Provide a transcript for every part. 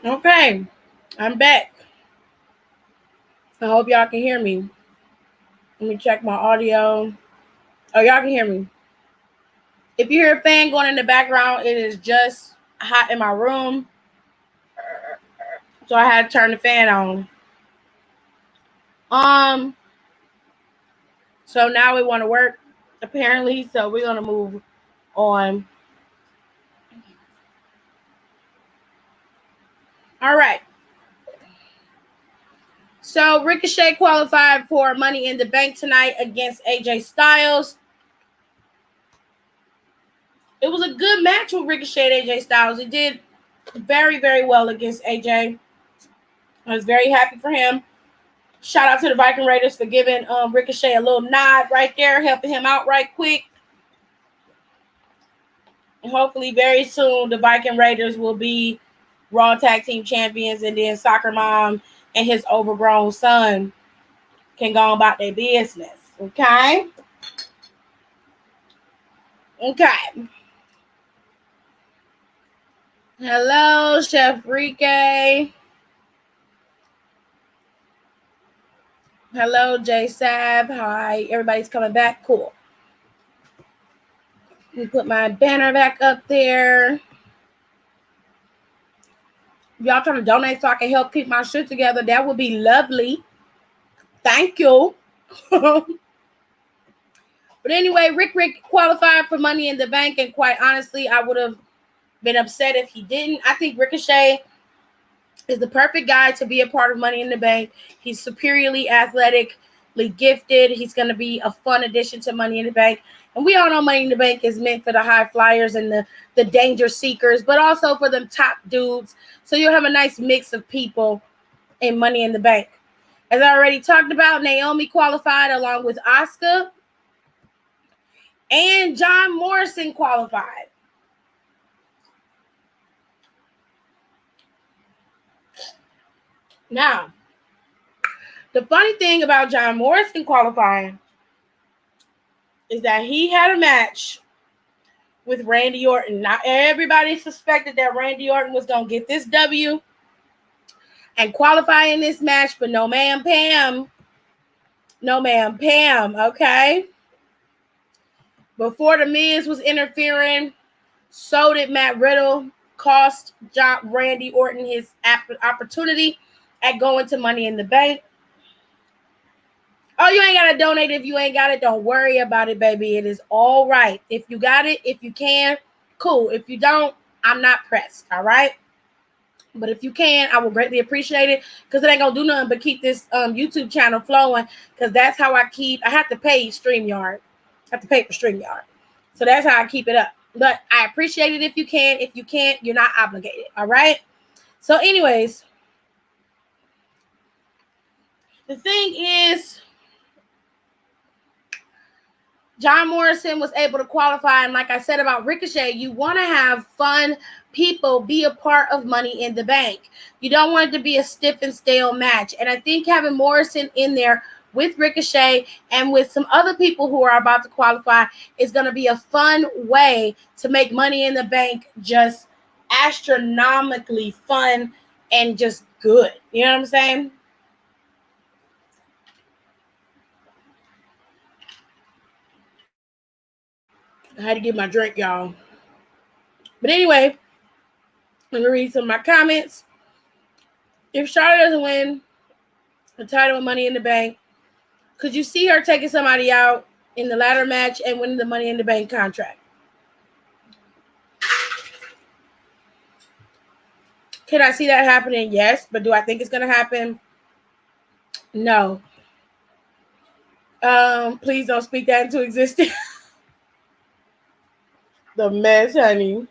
Okay, I'm back. I hope y'all can hear me. Let me check my audio. Oh, y'all can hear me. If you hear a fan going in the background, it is just hot in my room. So I had to turn the fan on. Um, so now we want to work, apparently. So we're gonna move on. All right. So Ricochet qualified for Money in the Bank tonight against AJ Styles. It was a good match with Ricochet and AJ Styles. He did very, very well against AJ. I was very happy for him. Shout out to the Viking Raiders for giving Ricochet a little nod right there, helping him out right quick. And hopefully, very soon, the Viking Raiders will be Raw Tag Team Champions, and then Soccer Mom and his overgrown son can go about their business. Okay? Okay. Hello, Chef Rike. Hello, J Sab. Hi, everybody's coming back. Cool. Let me put my banner back up there. If y'all trying to donate so I can help keep my shit together, that would be lovely. Thank you. But anyway, Rick qualified for Money in the Bank, and quite honestly, I would have been upset if he didn't. I think Ricochet is the perfect guy to be a part of Money in the Bank. He's superiorly athletically gifted. He's going to be a fun addition to Money in the Bank. And we all know Money in the Bank is meant for the high flyers and the danger seekers, but also for them top dudes. So you'll have a nice mix of people in Money in the Bank. As I already talked about, Naomi qualified along with Asuka. And John Morrison qualified. Now, the funny thing about John Morrison qualifying is that he had a match with Randy Orton. Now, everybody suspected that Randy Orton was going to get this W and qualify in this match, but no, ma'am, Pam. No, ma'am, Pam, okay? Before The Miz was interfering, so did Matt Riddle. Cost Randy Orton his opportunity at going to Money in the Bank. Oh, you ain't got to donate if you ain't got it. Don't worry about it, baby. It is all right. If you got it, if you can, cool. If you don't, I'm not pressed, all right? But if you can, I will greatly appreciate it because it ain't going to do nothing but keep this YouTube channel flowing because that's how I have to pay StreamYard. I have to pay for StreamYard. So that's how I keep it up. But I appreciate it if you can. If you can't, you're not obligated, all right? So anyways, the thing is, John Morrison was able to qualify. And like I said about Ricochet, you want to have fun people be a part of Money in the Bank. You don't want it to be a stiff and stale match. And I think having Morrison in there with Ricochet and with some other people who are about to qualify is going to be a fun way to make Money in the Bank just astronomically fun and just good. You know what I'm saying? I had to get my drink, y'all. But anyway, let me read some of my comments. If Charlotte doesn't win the title of Money in the Bank, could you see her taking somebody out in the ladder match and winning the Money in the Bank contract? Can I see that happening? Yes. But do I think it's going to happen? No. Please don't speak that into existence. The mess, honey.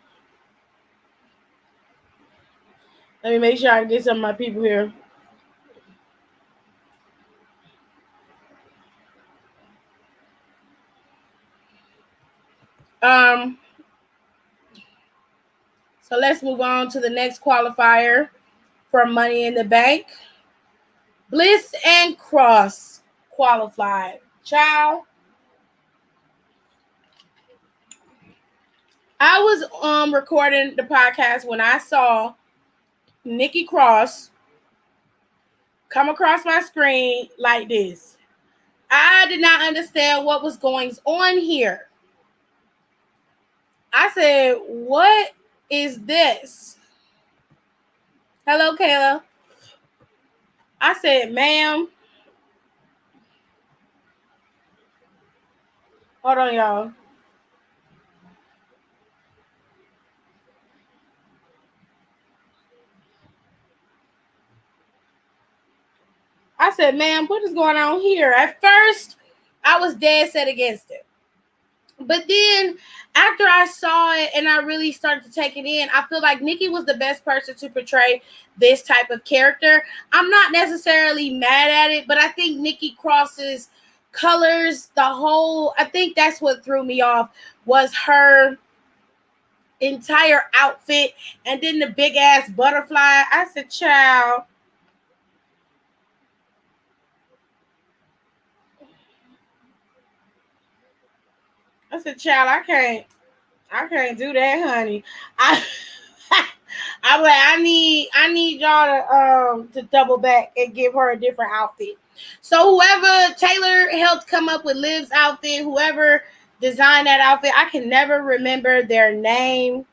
Let me make sure I can get some of my people here. So let's move on to the next qualifier for Money in the Bank. Bliss and Cross qualified. Ciao. I was recording the podcast when I saw Nikki Cross come across my screen like this. I did not understand what was going on here. I said, what is this? Hello, Kayla. I said, ma'am. Hold on, y'all. I said, ma'am, what is going on here? At first, I was dead set against it. But then after I saw it and I really started to take it in, I feel like Nikki was the best person to portray this type of character. I'm not necessarily mad at it, but I think Nikki Cross's colors, I think that's what threw me off was her entire outfit and then the big ass butterfly. I said, child. I can't do that, honey. I'm like, I need y'all to double back and give her a different outfit. So whoever Taylor helped come up with Liv's outfit, whoever designed that outfit, I can never remember their name.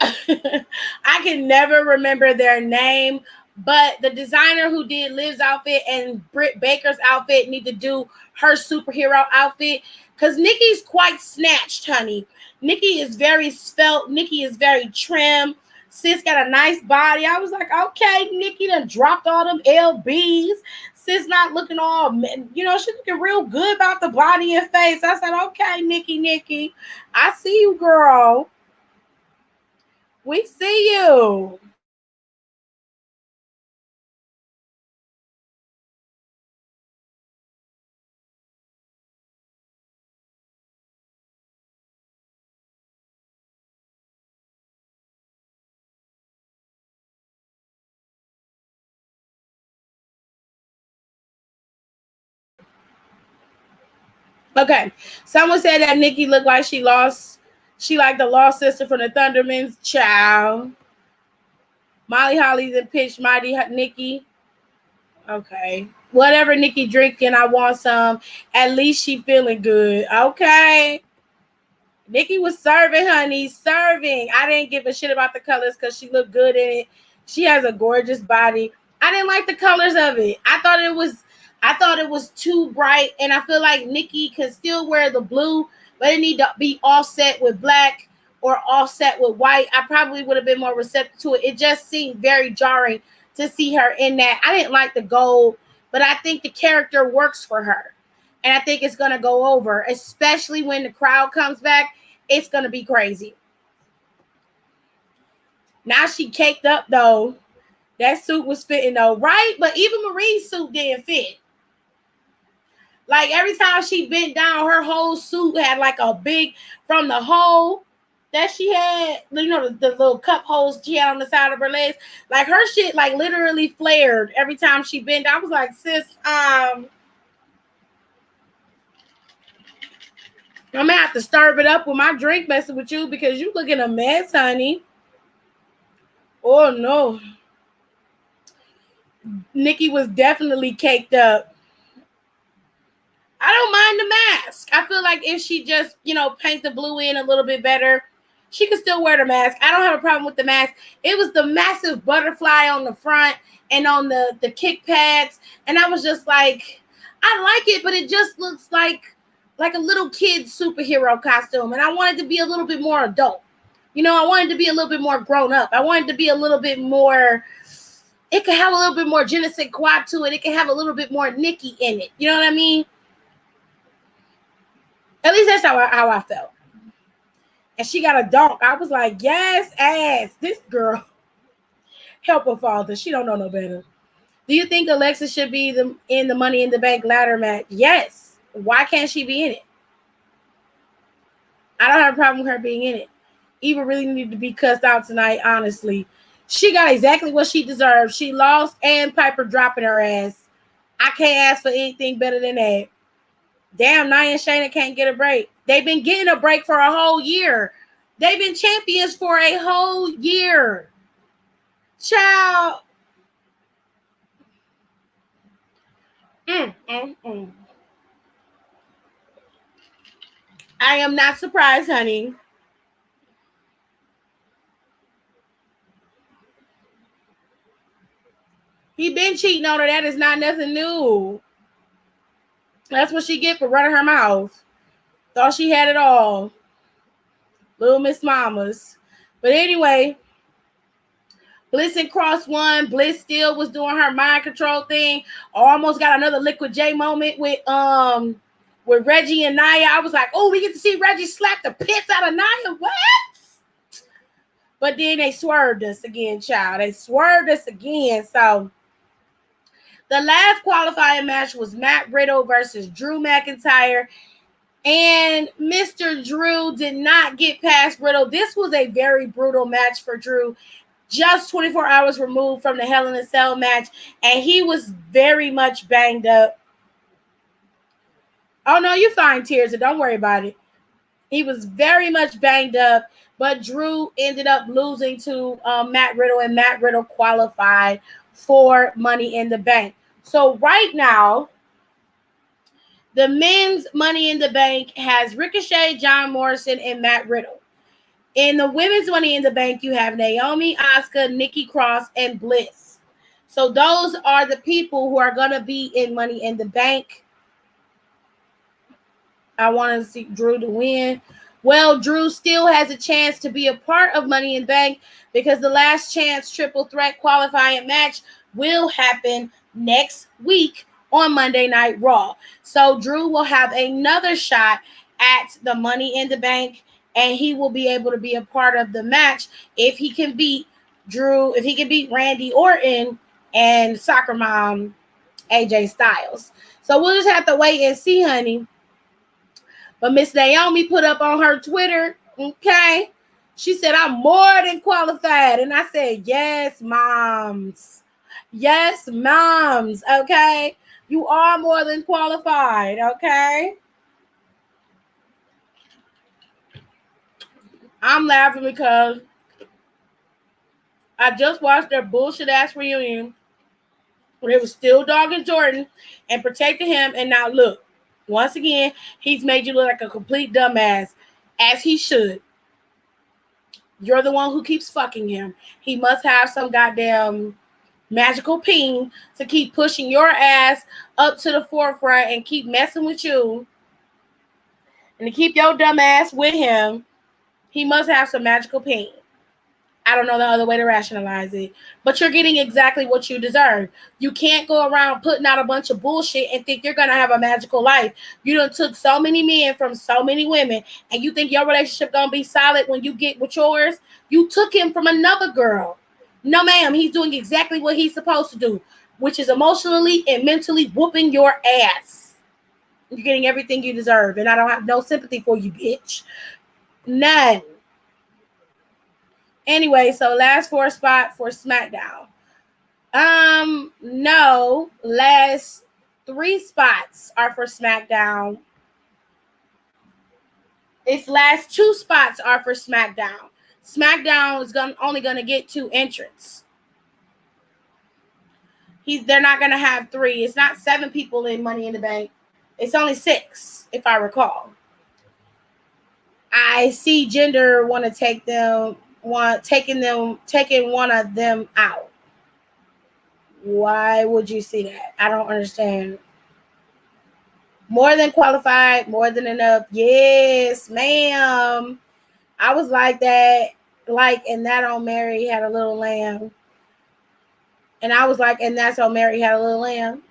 I can never remember their name, but the designer who did Liv's outfit and Britt Baker's outfit need to do her superhero outfit because Nikki's quite snatched, honey. Nikki is very svelte. Nikki is very trim. Sis got a nice body. I was like, okay, Nikki done dropped all them LBs. Sis not looking all, she's looking real good about the body and face. I said, okay, Nikki, I see you, girl. We see you. Okay. Someone said that Nikki looked like she like the lost sister from the Thundermans. Child. Molly Holly's and pitch Mighty Nikki. Okay. Whatever Nikki drinking, I want some. At least she feeling good. Okay. Nikki was serving, honey. Serving. I didn't give a shit about the colors because she looked good in it. She has a gorgeous body. I didn't like the colors of it. I thought it was too bright, and I feel like Nikki can still wear the blue, but it need to be offset with black or offset with white. I probably would have been more receptive to it. It just seemed very jarring to see her in that. I didn't like the gold, but I think the character works for her. And I think it's going to go over, especially when the crowd comes back. It's going to be crazy. Now she caked up, though. That suit was fitting, though, right? But even Marie's suit didn't fit. Like, every time she bent down, her whole suit had, like, a big, from the hole that she had, the little cup holes she had on the side of her legs. Like, her shit, like, literally flared every time she bent. I was like, sis, I'm gonna have to stir it up with my drink messing with you because you looking a mess, honey. Oh, no. Nikki was definitely caked up. I don't mind the mask. I feel like if she just, paint the blue in a little bit better, she could still wear the mask. I don't have a problem with the mask. It was the massive butterfly on the front and on the kick pads. And I was just like, I like it, but it just looks like a little kid superhero costume. And I wanted to be a little bit more adult. I wanted to be a little bit more grown up. I wanted to be a little bit more, it could have a little bit more je ne sais quoi to it. It could have a little bit more Nikki in it. You know what I mean? At least that's how I felt. And she got a donk. I was like, yes, ass. This girl. Help her father. She don't know no better. Do you think Alexa should be in the Money in the Bank ladder match? Yes. Why can't she be in it? I don't have a problem with her being in it. Eva really needed to be cussed out tonight, honestly. She got exactly what she deserved. She lost and Piper dropping her ass. I can't ask for anything better than that. Damn, Nia and Shayna can't get a break. They've been getting a break for a whole year. They've been champions for a whole year. Child. Mm, mm, mm. I am not surprised, honey. He been cheating on her. That is not nothing new. That's what she get for running her mouth. Thought she had it all. Little Miss Mamas. But anyway, Bliss and Cross won. Bliss still was doing her mind control thing. Almost got another Liquid J moment with Reggie and Nia. I was like, oh, we get to see Reggie slap the piss out of Nia. What? But then they swerved us again, child. They swerved us again. So the last qualifying match was Matt Riddle versus Drew McIntyre. And Mr. Drew did not get past Riddle. This was a very brutal match for Drew. Just 24 hours removed from the Hell in a Cell match. And he was very much banged up. Oh, no, you're fine, Tears. Don't worry about it. He was very much banged up. But Drew ended up losing to Matt Riddle. And Matt Riddle qualified for Money in the Bank. So right now, the men's Money in the Bank has Ricochet, John Morrison, and Matt Riddle. In the women's Money in the Bank, you have Naomi, Asuka, Nikki Cross, and Bliss. So those are the people who are going to be in Money in the Bank. I want to see Drew to win. Well, Drew still has a chance to be a part of Money in the Bank because the last chance triple threat qualifying match will happen next week on Monday Night Raw. So Drew will have another shot at the Money in the Bank, and he will be able to be a part of the match if he can beat Drew, if he can beat Randy Orton and Soccer Mom AJ Styles. So we'll just have to wait and see, honey. But Miss Naomi put up on her Twitter, okay, she said, I'm more than qualified. And I said, yes, moms. Yes, moms, okay? You are more than qualified, okay? I'm laughing because I just watched their bullshit ass reunion where it was still dogging Jordan and protecting him. And now look, once again, he's made you look like a complete dumbass, as he should. You're the one who keeps fucking him. He must have some goddamn magical ping to keep pushing your ass up to the forefront and keep messing with you and to keep your dumb ass with him. He must have some magical ping. I don't know the other way to rationalize it. But you're getting exactly what you deserve. You can't go around putting out a bunch of bullshit and think you're going to have a magical life. You done took so many men from so many women, and you think your relationship going to be solid when you get with yours? You took him from another girl. No, ma'am. He's doing exactly what he's supposed to do, which is emotionally and mentally whooping your ass. You're getting everything you deserve, and I don't have no sympathy for you, bitch. None. Anyway, so last 4 spot for SmackDown. No, last 3 spots are for SmackDown. Its last 2 spots are for SmackDown. SmackDown is only gonna get 2 entrants. They're not gonna have 3. It's not 7 people in Money in the Bank. It's only 6, if I recall. I see Jinder want to take them. Taking one of them out. Why would you see that? I don't understand. More than qualified, more than enough. Yes, ma'am. I was like that. And that on Mary had a little lamb. And I was like, and that's on Mary had a little lamb.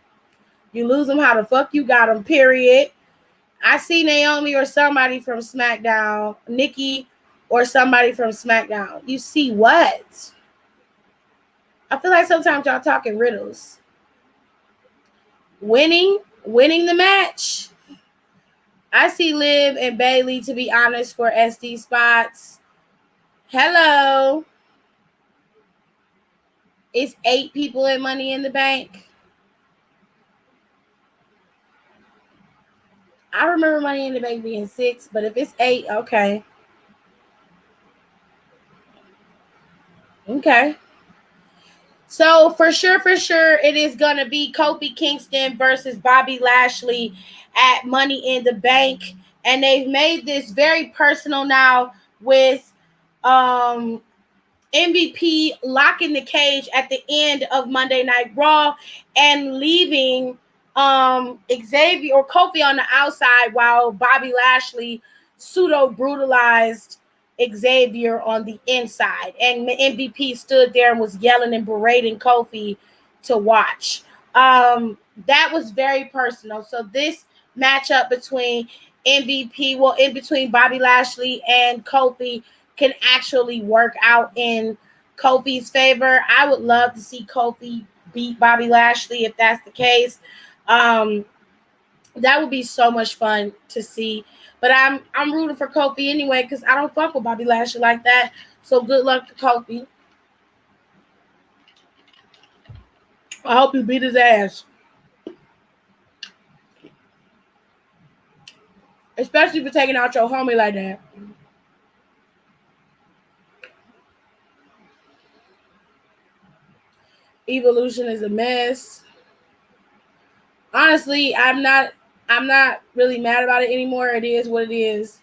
You lose them, how the fuck you got them, period. I see Naomi or somebody from SmackDown, Nikki or somebody from SmackDown. You see what? I feel like sometimes y'all talking riddles. Winning the match. I see Liv and Bayley, to be honest, for SD spots. Hello. It's 8 people in Money in the Bank. I remember Money in the Bank being 6, but if it's 8, okay. Okay. So for sure, it is gonna be Kofi Kingston versus Bobby Lashley at Money in the Bank, and they've made this very personal now with MVP locking the cage at the end of Monday Night Raw and leaving Xavier or Kofi on the outside while Bobby Lashley pseudo brutalized Xavier on the inside. And MVP stood there and was yelling and berating Kofi to watch. That was very personal. So this matchup between in between Bobby Lashley and Kofi can actually work out in Kofi's favor. I would love to see Kofi beat Bobby Lashley if that's the case. That would be so much fun to see. But I'm rooting for Kofi anyway because I don't fuck with Bobby Lashley like that. So good luck to Kofi. I hope you beat his ass. Especially for taking out your homie like that. Evolution is a mess. Honestly, I'm not really mad about it anymore. It is what it is.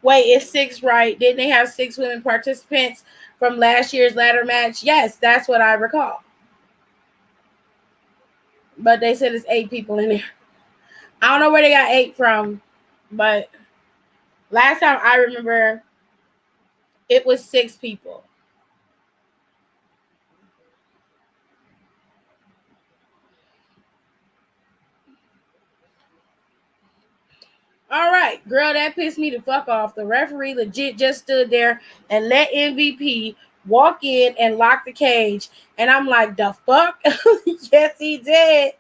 Wait, it's 6, right? Didn't they have 6 women participants from last year's ladder match? Yes, that's what I recall. But they said it's 8 people in there. I don't know where they got 8 from, but last time I remember it was 6 people. All right, girl, that pissed me the fuck off. The referee legit just stood there and let MVP walk in and lock the cage. And I'm like, the fuck? Yes, he did.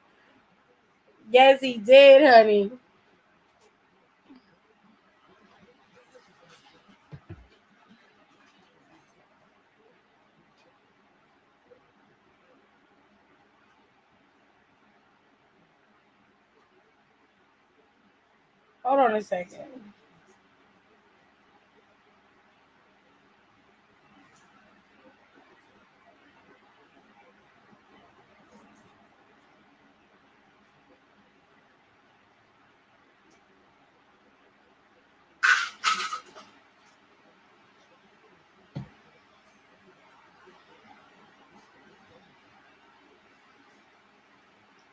Yes, he did, honey. Hold on a second.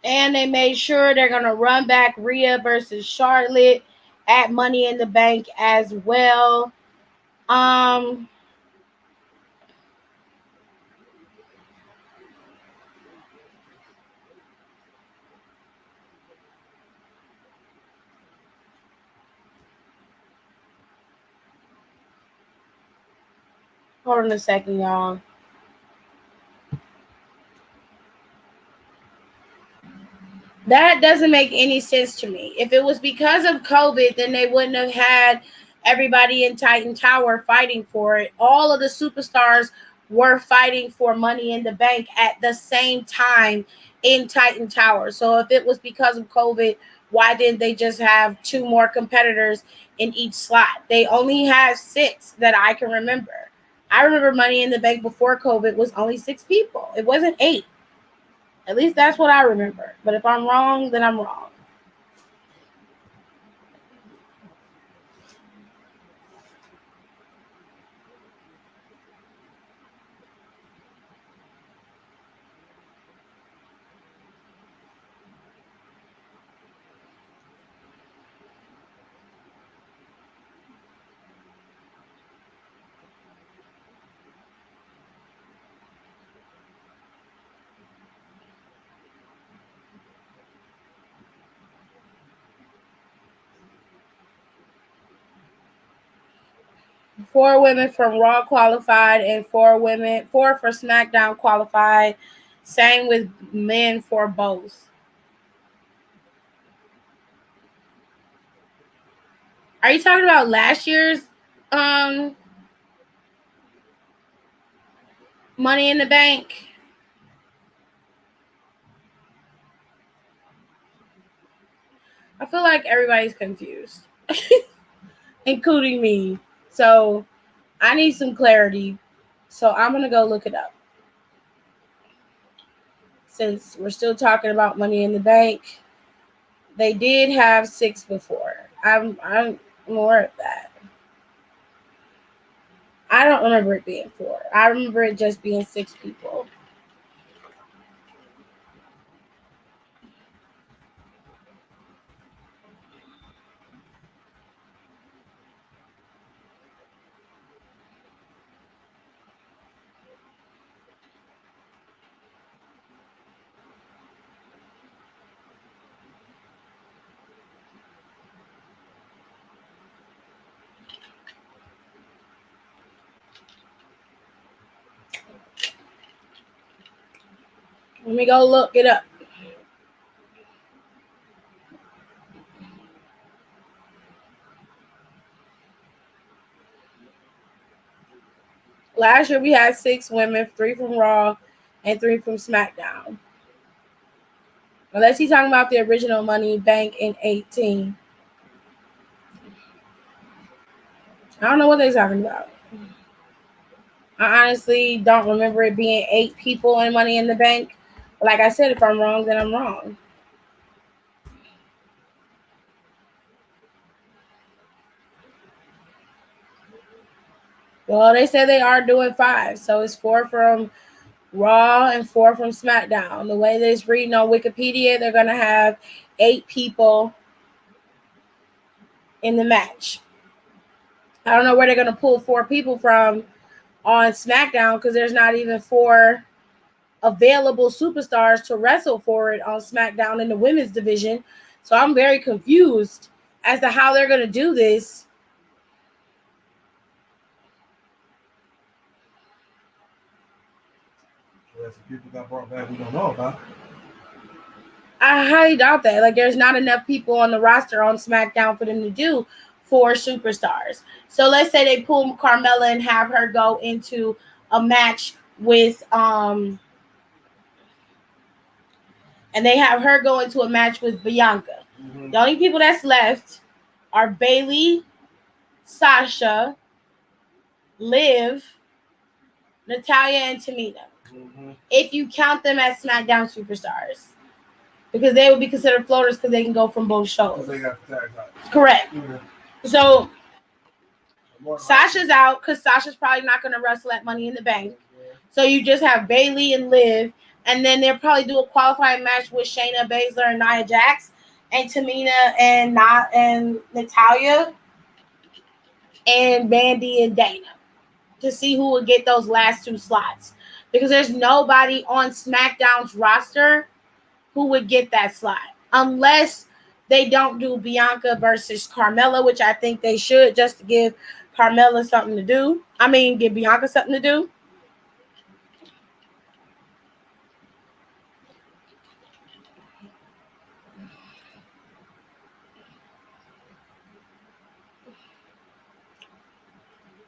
And they made sure they're going to run back Rhea versus Charlotte at Money in the Bank as well. Um, Hold on a second, y'all. That doesn't make any sense to me. If it was because of COVID, then they wouldn't have had everybody in Titan Tower fighting for it. All of the superstars were fighting for Money in the Bank at the same time in Titan Tower. So if it was because of COVID, why didn't they just have 2 more competitors in each slot? They only have 6 that I can remember. I remember Money in the Bank before COVID was only 6 people. It wasn't 8. At least that's what I remember. But if I'm wrong, then I'm wrong. Four women from Raw qualified and 4 for SmackDown qualified. Same with men for both. Are you talking about last year's um Money in the Bank? I feel like everybody's confused, including me. So I need some clarity, so I'm gonna go look it up. Since we're still talking about Money in the Bank, they did have 6 before. I'm aware of that. I don't remember it being 4. I remember it just being 6 people. Let me go look it up. Last year we had 6 women, 3 from Raw and 3 from SmackDown. Unless he's talking about the original Money Bank in 18. I don't know what they're talking about. I honestly don't remember it being 8 people in Money in the Bank. But like I said, if I'm wrong, then I'm wrong. Well, they said they are doing 5. So it's 4 from Raw and 4 from SmackDown. The way that it's reading on Wikipedia, they're going to have 8 people in the match. I don't know where they're going to pull 4 people from on SmackDown because there's not even 4 available superstars to wrestle for it on SmackDown in the women's division. So I'm very confused as to how they're going to do this. Some people got brought back we don't know about. I highly doubt that. Like, there's not enough people on the roster on SmackDown for them to do 4 superstars. So let's say they pull Carmella and have her go into a match with and they have her go into a match with Bianca. Mm-hmm. The only people that's left are Bayley, Sasha, Liv, Natalya, and Tamina. Mm-hmm. If you count them as SmackDown superstars. Because they would be considered floaters because they can go from both shows. They got the tag titles. Correct. Mm-hmm. So Sasha's out because Sasha's probably not going to wrestle at Money in the Bank. Yeah. So you just have Bayley and Liv, and then they'll probably do a qualifying match with Shayna Baszler and Nia Jax, and Tamina and Natalya, and Mandy and Dana to see who would get those last 2 slots. Because there's nobody on SmackDown's roster who would get that slot unless they don't do Bianca versus Carmella, which I think they should, just to give Carmella something to do. I mean, give Bianca something to do.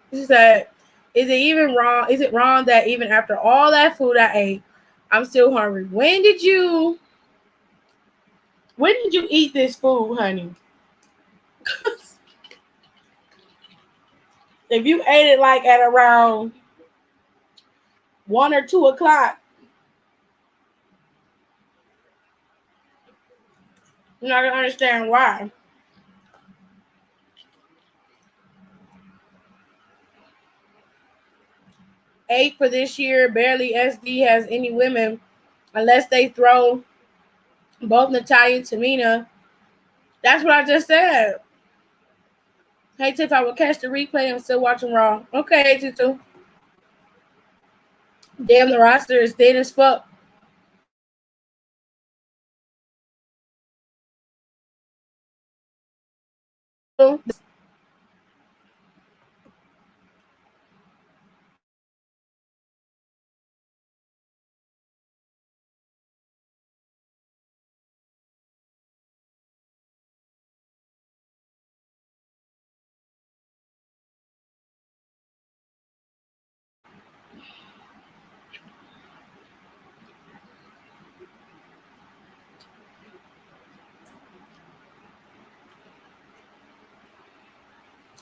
Is it even wrong? Is it wrong that even after all that food I ate, I'm still hungry? When did you eat this food, honey? If you ate it like at around 1 or 2 o'clock, you're not gonna understand why. 8 for this year. Barely SD has any women unless they throw both Natalya and Tamina. That's what I just said. Hey, Tiff, I will catch the replay. I'm still watching Raw. Okay, Tutu. Damn, the roster is dead as fuck.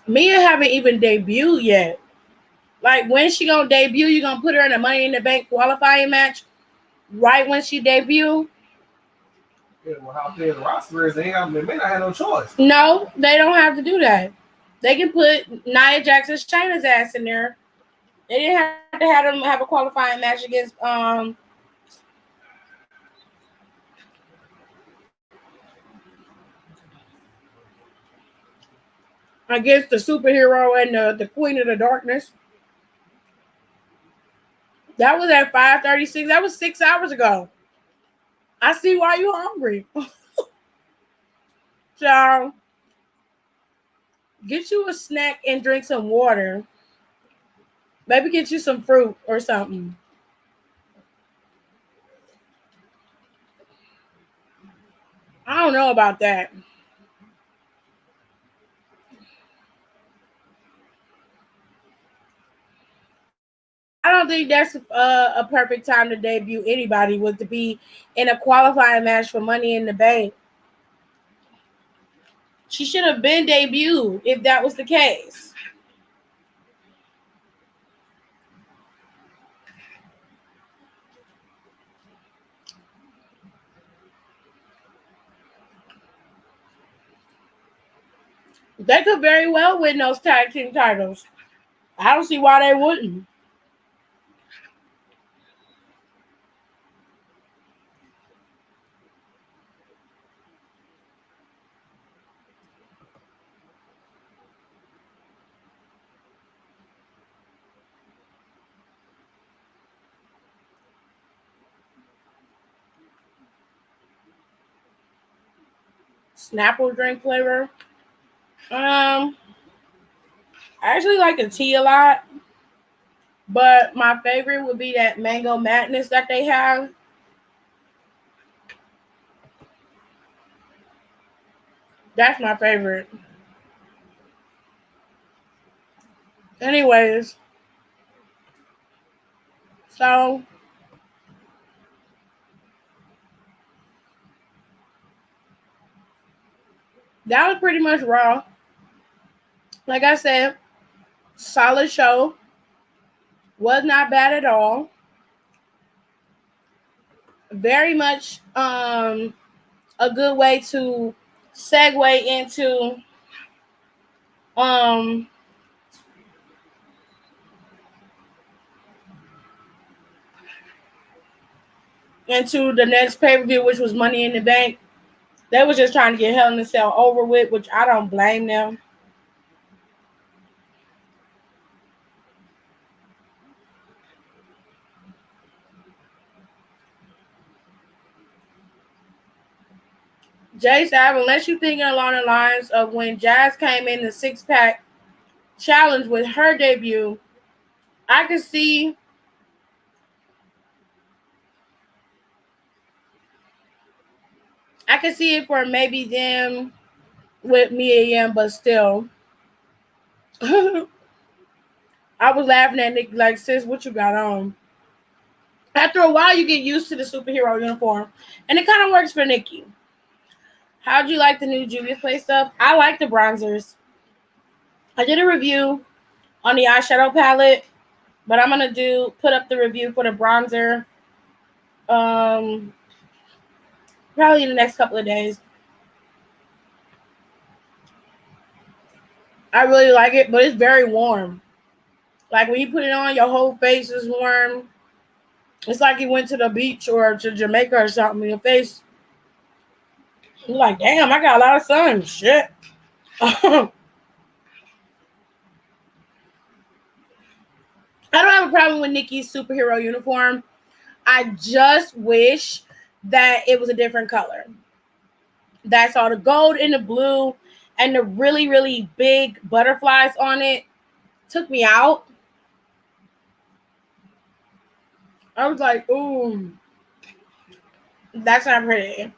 Mia haven't even debuted yet. Like, when she gonna debut, you gonna put her in a Money in the Bank qualifying match right when she debut? Yeah, well, how thin the roster is, they may not have no choice. No, they don't have to do that. They can put Nia Jackson's China's ass in there. They didn't have to have them have a qualifying match against the superhero and the Queen of the Darkness. That was at 5:36. That was 6 hours ago. I see why you're hungry. So get you a snack and drink some water. Maybe get you some fruit or something. I don't know about that. I don't think that's a perfect time to debut anybody, was to be in a qualifying match for Money in the Bank. She should have been debuted if that was the case. They could very well win those tag team titles. I don't see why they wouldn't. Snapple drink flavor. I actually like the tea a lot, but my favorite would be that Mango Madness that they have. That's my favorite. Anyways, so that was pretty much Raw. Like I said, solid show. Was not bad at all. Very much a good way to segue um into the next pay-per-view, which was Money in the Bank. They was just trying to get Hell in a Cell over with, which I don't blame them. Jay Sav, unless you're thinking along the lines of when Jazz came in the six-pack challenge with her debut, I could see it for maybe them with Mia Yim, but still. I was laughing at Nick like, sis, what you got on? After a while, you get used to the superhero uniform, and it kind of works for Nikki. How'd you like the new Juvia's Place stuff? I like the bronzers. I did a review on the eyeshadow palette, but I'm gonna put up the review for the bronzer probably in the next couple of days. I really like it, but it's very warm. Like, when you put it on, your whole face is warm. It's like you went to the beach or to Jamaica or something. Your face, you're like, damn, I got a lot of sun. Shit. I don't have a problem with Nikki's superhero uniform. I just wish that it was a different color. That's all. The gold and the blue and the really, really big butterflies on it took me out. I was like, ooh, that's not pretty.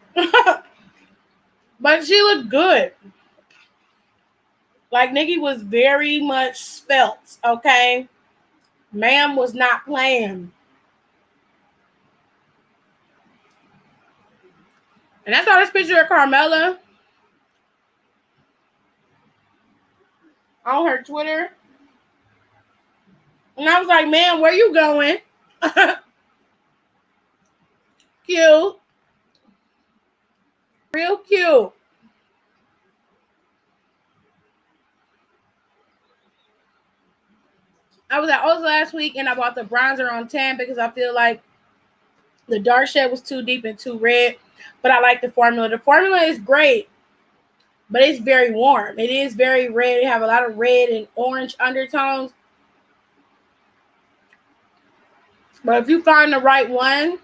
But she looked good. Like, Nikki was very much spelt, okay? Ma'am was not playing. And I saw this picture of Carmella on her Twitter. And I was like, man, where you going? Cute. Real cute. I was at Ulta last week and I bought the bronzer on tan because I feel like the dark shade was too deep and too red. But I like the formula. The formula is great, but it's very warm. It is very red. It have a lot of red and orange undertones. But if you find the right one,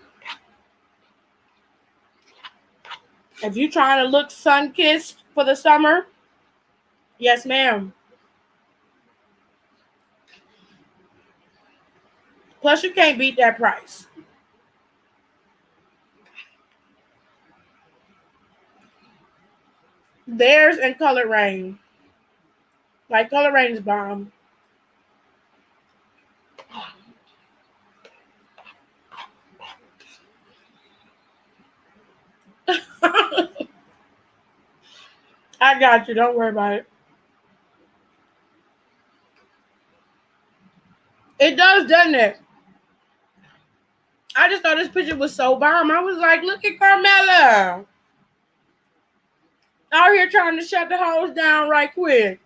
if you're trying to look sun-kissed for the summer, yes, ma'am. Plus, you can't beat that price. Theirs and Color Rain. Like, Color Rain is bomb. I got you. Don't worry about it. It does, doesn't it? I just thought this picture was so bomb. I was like, look at Carmella. Out here trying to shut the hoes down right quick.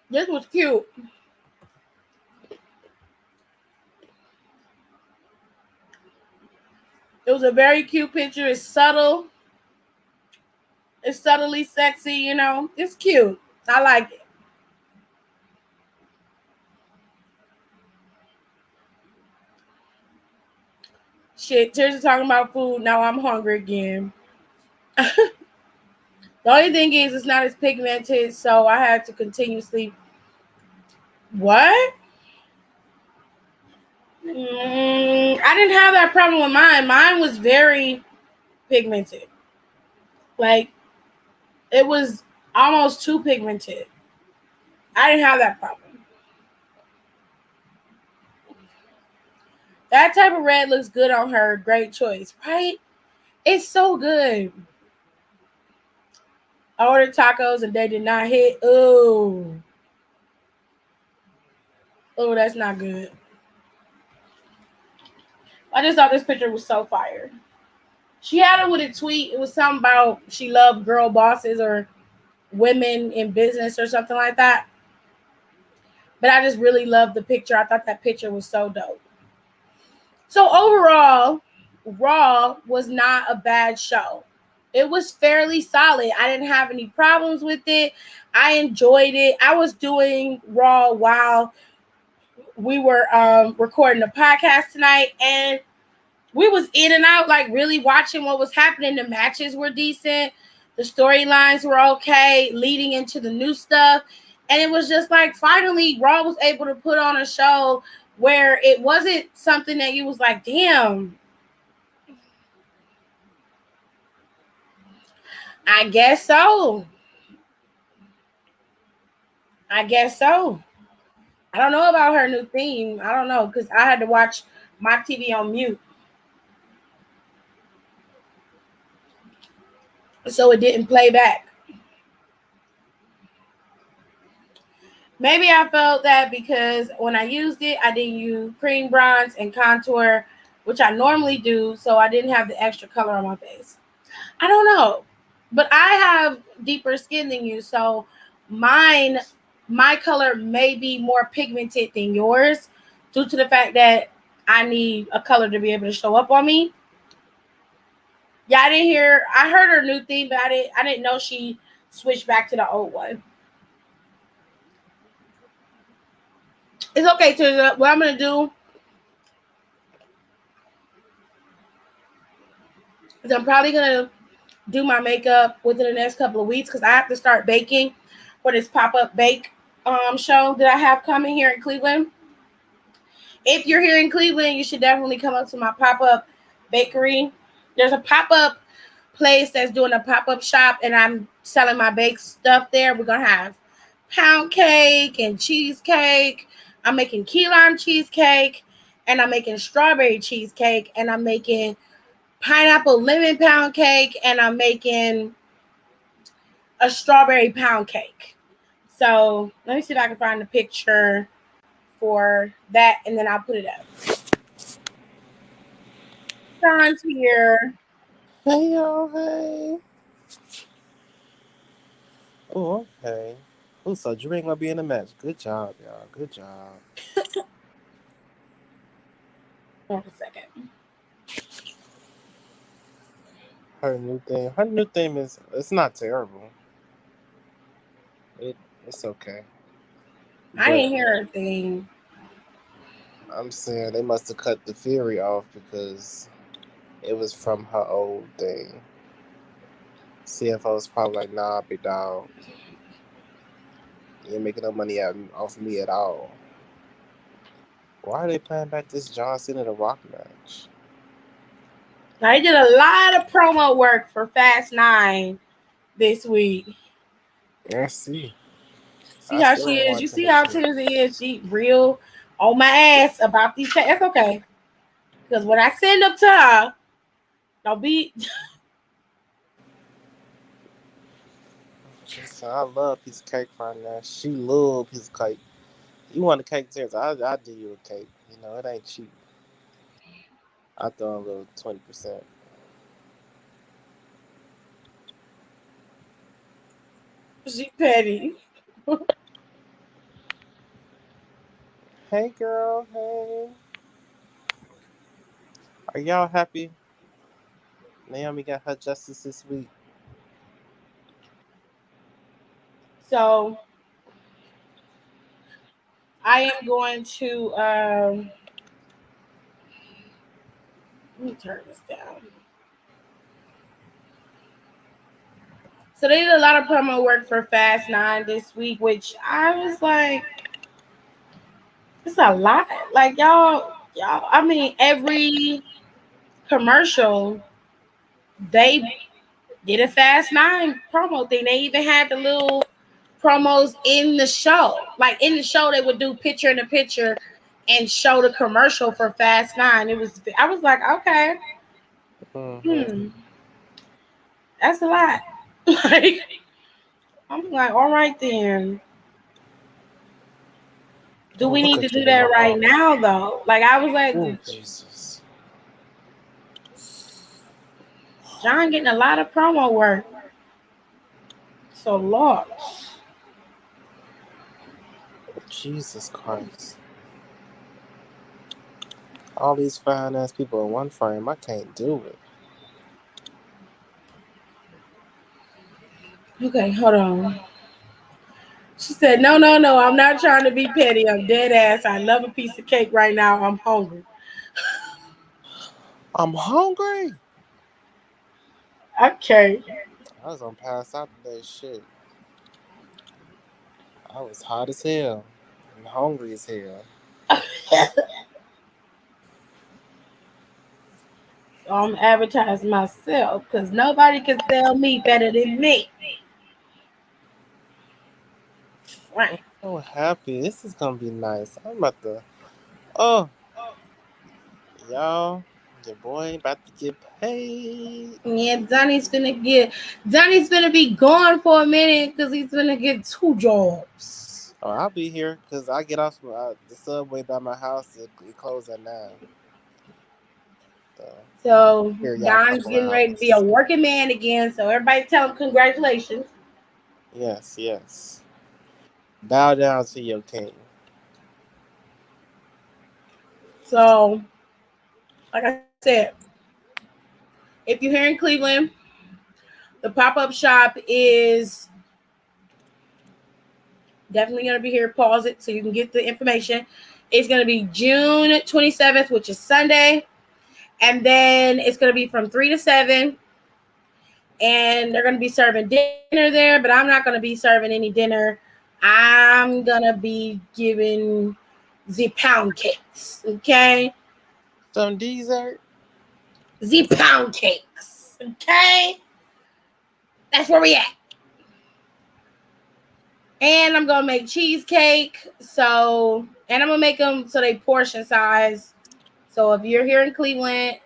This was cute. It was a very cute picture. It's subtle. It's subtly sexy, you know. It's cute. I like it. Shit, Tears talking about food. Now I'm hungry again. The only thing is it's not as pigmented, so I had to continuously. What? I didn't have that problem with mine. Mine was very pigmented. Like, it was almost too pigmented. I didn't have that problem. That type of red looks good on her. Great choice, right? It's so good. I ordered tacos and they did not hit. Oh, that's not good. I just thought this picture was so fire. She had it with a tweet. It was something about she loved girl bosses or women in business or something like that. But I just really loved the picture. I thought that picture was so dope. So overall, Raw was not a bad show. It was fairly solid. I didn't have any problems with it. I enjoyed it. I was doing Raw while we were recording the podcast tonight, and we was in and out, like really watching what was happening. The matches were decent. The storylines were okay, leading into the new stuff. And it was just like, finally, Raw was able to put on a show where it wasn't something that you was like, damn, I guess so. I guess so. I don't know about her new theme. I don't know, because I had to watch my TV on mute. So it didn't play back. Maybe I felt that because when I used it, I didn't use cream bronze and contour, which I normally do, so I didn't have the extra color on my face. I don't know. But I have deeper skin than you, so my color may be more pigmented than yours due to the fact that I need a color to be able to show up on me. Yeah, I heard her new theme, but I didn't know she switched back to the old one. It's okay, Teresa. What I'm gonna do is I'm probably gonna do my makeup within the next couple of weeks because I have to start baking for this pop-up bake show that I have coming here in Cleveland. If you're here in Cleveland, you should definitely come up to my pop-up bakery. There's a pop-up place that's doing a pop-up shop, and I'm selling my baked stuff there. We're gonna have pound cake and cheesecake. I'm making key lime cheesecake, and I'm making strawberry cheesecake, and I'm making pineapple lemon pound cake, and I'm making a strawberry pound cake. So let me see if I can find the picture for that, and then I'll put it up. Sean's here. Hey y'all, hey. Oh, okay. Oh, so Drew ain't gonna be in the match. Good job, y'all. Good job. Hold on a second. Her new theme is it's not terrible. It it's okay. I But didn't hear a thing. I'm saying they must have cut the Fury off because it was from her old thing. CFO's probably like, nah, big dog. You ain't making no money off me at all. Why are they playing back this John Cena The Rock match? I did a lot of promo work for Fast 9 this week. I see. See I how still she ain't is. You watching see this how shit. Tennessee is. She real on my ass about these. That's okay. Because when I send up to her, don't be. I love piece of cake right now. She love piece of cake. You want a cake, Terrence? I do you a cake. You know, it ain't cheap. I throw a little 20%. She petty. Hey, girl. Hey. Are y'all happy? Naomi got her justice this week. So I am going to. Let me turn this down. So they did a lot of promo work for Fast 9 this week, which I was like, it's a lot. Like y'all. I mean, every commercial they did a Fast 9 promo thing. They even had the little promos in the show. Like in the show, they would do picture in the picture and show the commercial for Fast 9. It was. I was like, okay, Mm-hmm. that's a lot. Like I'm like, all right then. Do Oh, we look need to at you do in that my right arm. now though? Like I was like, Oh, Jesus. John getting a lot of promo work. So Lord. Jesus Christ. All these fine ass people in one frame. I can't do it. Okay, hold on. She said, no, I'm not trying to be petty. I'm dead ass. I love a piece of cake right now. I'm hungry. I'm hungry. Okay. I was gonna pass out today. Shit. I was hot as hell and hungry as hell. So I'm advertising myself because nobody can sell me better than me. I'm Right. so happy. This is gonna be nice. I'm about to. Oh, y'all, your boy about to get paid. Yeah, Donnie's gonna be gone for a minute because he's gonna get 2 jobs. Oh, I'll be here because I get off the subway by my house. It closes at 9. So So here y'all a Don's couple getting ready to be a hours. working man again. So everybody tell him congratulations. Yes, yes. Bow down to your king. So, like I said, if you're here in Cleveland, the pop-up shop is definitely going to be here. Pause it so you can get the information. It's going to be June 27th, which is Sunday. And then it's going to be from 3 to 7. And they're going to be serving dinner there, but I'm not going to be serving any dinner. I'm going to be giving the pound cakes. Okay? Some dessert. The pound cakes. Okay? That's where we at. And I'm gonna make cheesecake. So, and I'm gonna make them so they portion size. So if you're here in Cleveland,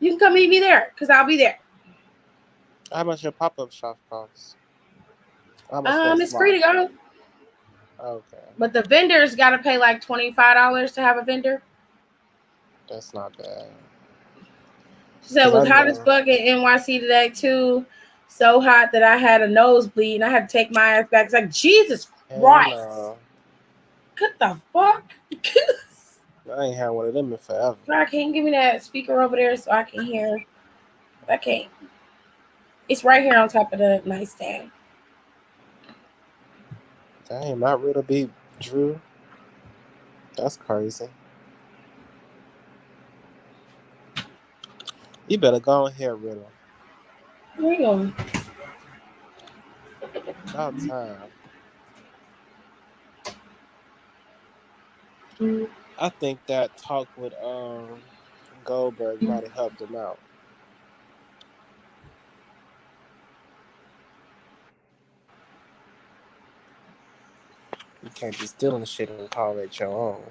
you can come meet me there because I'll be there. How much your pop up shop cost? How much that It's free to slot? go, Okay, but the vendors got to pay like $25 to have a vendor. that's not bad. She said it Cause was I hot as know, fuck in NYC today too. So hot that I had a nosebleed and I had to take my ass back. It's like Jesus hell Christ, no, what the fuck? I ain't had one of them in forever. I can't give me that speaker over there so I can hear. I can't. It's right here on top of the nightstand. Dang, my riddle beat Drew. That's crazy. You better go on here, riddle. There you go. About time. I think that talk with Goldberg might have helped him out. You can't be stealing shit and call it your own.